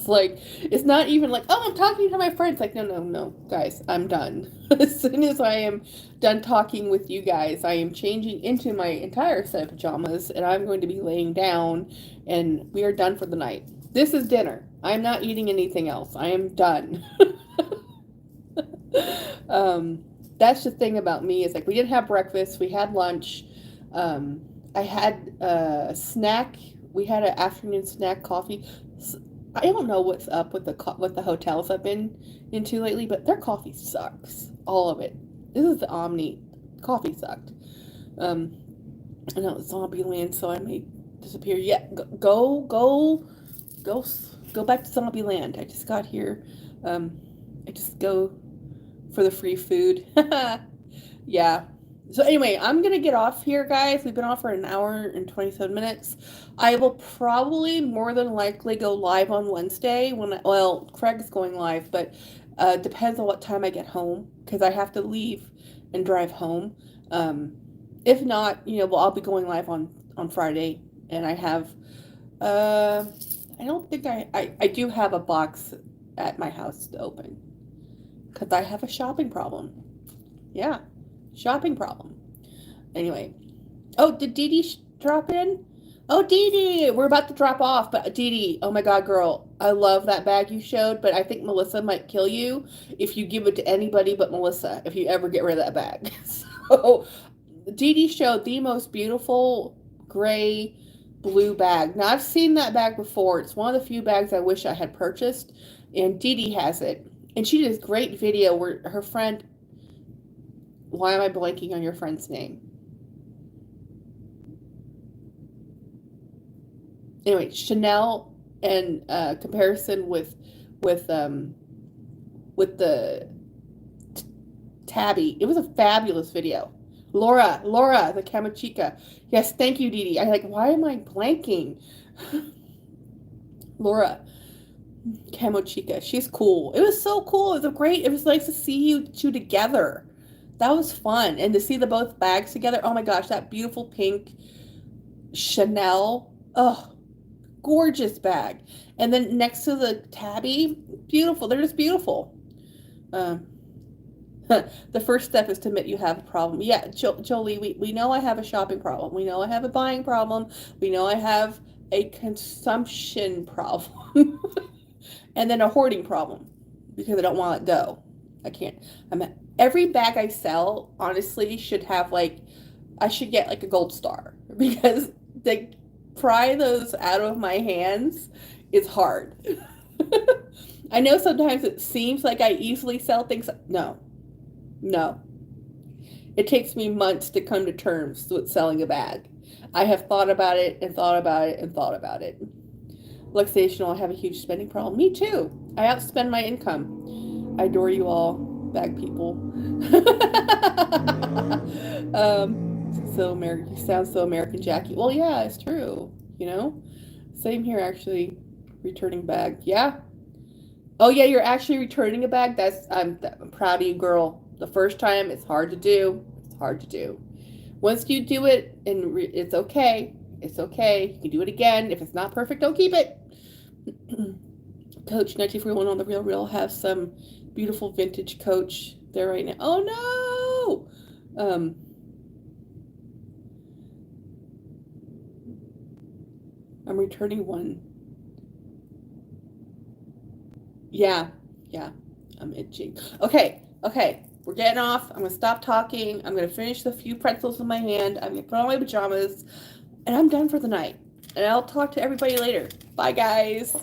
A: It's not even like, oh, I'm talking to my friends. Like, no, guys, I'm done. As soon as I am done talking with you guys, I am changing into my entire set of pajamas and I'm going to be laying down and we are done for the night. This is dinner. I'm not eating anything else. I am done. That's the thing about me is like, we didn't have breakfast. We had lunch. I had a snack. We had an afternoon snack coffee. I don't know what's up with the hotels I've been into lately, but their coffee sucks. All of it. This is the Omni. Coffee sucked. I know it's Zombieland, so I may disappear. Yeah, go back to Zombieland. I just got here. I just go for the free food. Yeah. So anyway, I'm going to get off here, guys. We've been off for 1 hour and 27 minutes. I will probably more than likely go live on Wednesday Craig's going live, but depends on what time I get home because I have to leave and drive home. If not, I'll be going live on Friday and I have, I don't think I do have a box at my house to open because I have a shopping problem. Yeah. Shopping problem. Anyway. Oh, did Dee Dee drop in? Oh, Dee Dee! We're about to drop off, but Dee Dee, oh my God, girl. I love that bag you showed, but I think Melissa might kill you if you give it to anybody but Melissa, if you ever get rid of that bag. So, Dee Dee showed the most beautiful gray blue bag. Now, I've seen that bag before. It's one of the few bags I wish I had purchased, and Dee Dee has it. And she did this great video where her friend... Why am I blanking on your friend's name? Anyway, Chanel and comparison with the Tabby. It was a fabulous video. Laura, the Camochica. Yes, thank you, Dee Dee. I'm like, why am I blanking? Laura, Camochica. She's cool. It was so cool. It was nice to see you two together. That was fun. And to see the both bags together. Oh my gosh, that beautiful pink Chanel. Oh, gorgeous bag. And then next to the Tabby, beautiful. They're just beautiful. The first step is to admit you have a problem. Yeah, Jolie, we know I have a shopping problem. We know I have a buying problem. We know I have a consumption problem. And then a hoarding problem because I don't want to let go. I can't. Every bag I sell, honestly, should have I should get a gold star because to pry those out of my hands is hard. I know sometimes it seems like I easily sell things. No. It takes me months to come to terms with selling a bag. I have thought about it and thought about it and thought about it. Luxational, I have a huge spending problem. Me too. I outspend my income. I adore you all. bag people. So American, you sound so American, Jackie. Well, yeah, it's true. You know, same here actually. Returning bag, yeah. Oh yeah, you're actually returning a bag. I'm proud of you, girl. The first time, it's hard to do. It's hard to do. Once you do it, and it's okay. It's okay. You can do it again. If it's not perfect, don't keep it. Coach 1941 on the Real have some beautiful vintage Coach there right now. Oh no! I'm returning one. Yeah, yeah. I'm itching. Okay, okay. We're getting off. I'm gonna stop talking. I'm gonna finish the few pretzels in my hand. I'm gonna put on my pajamas, and I'm done for the night. And I'll talk to everybody later. Bye, guys.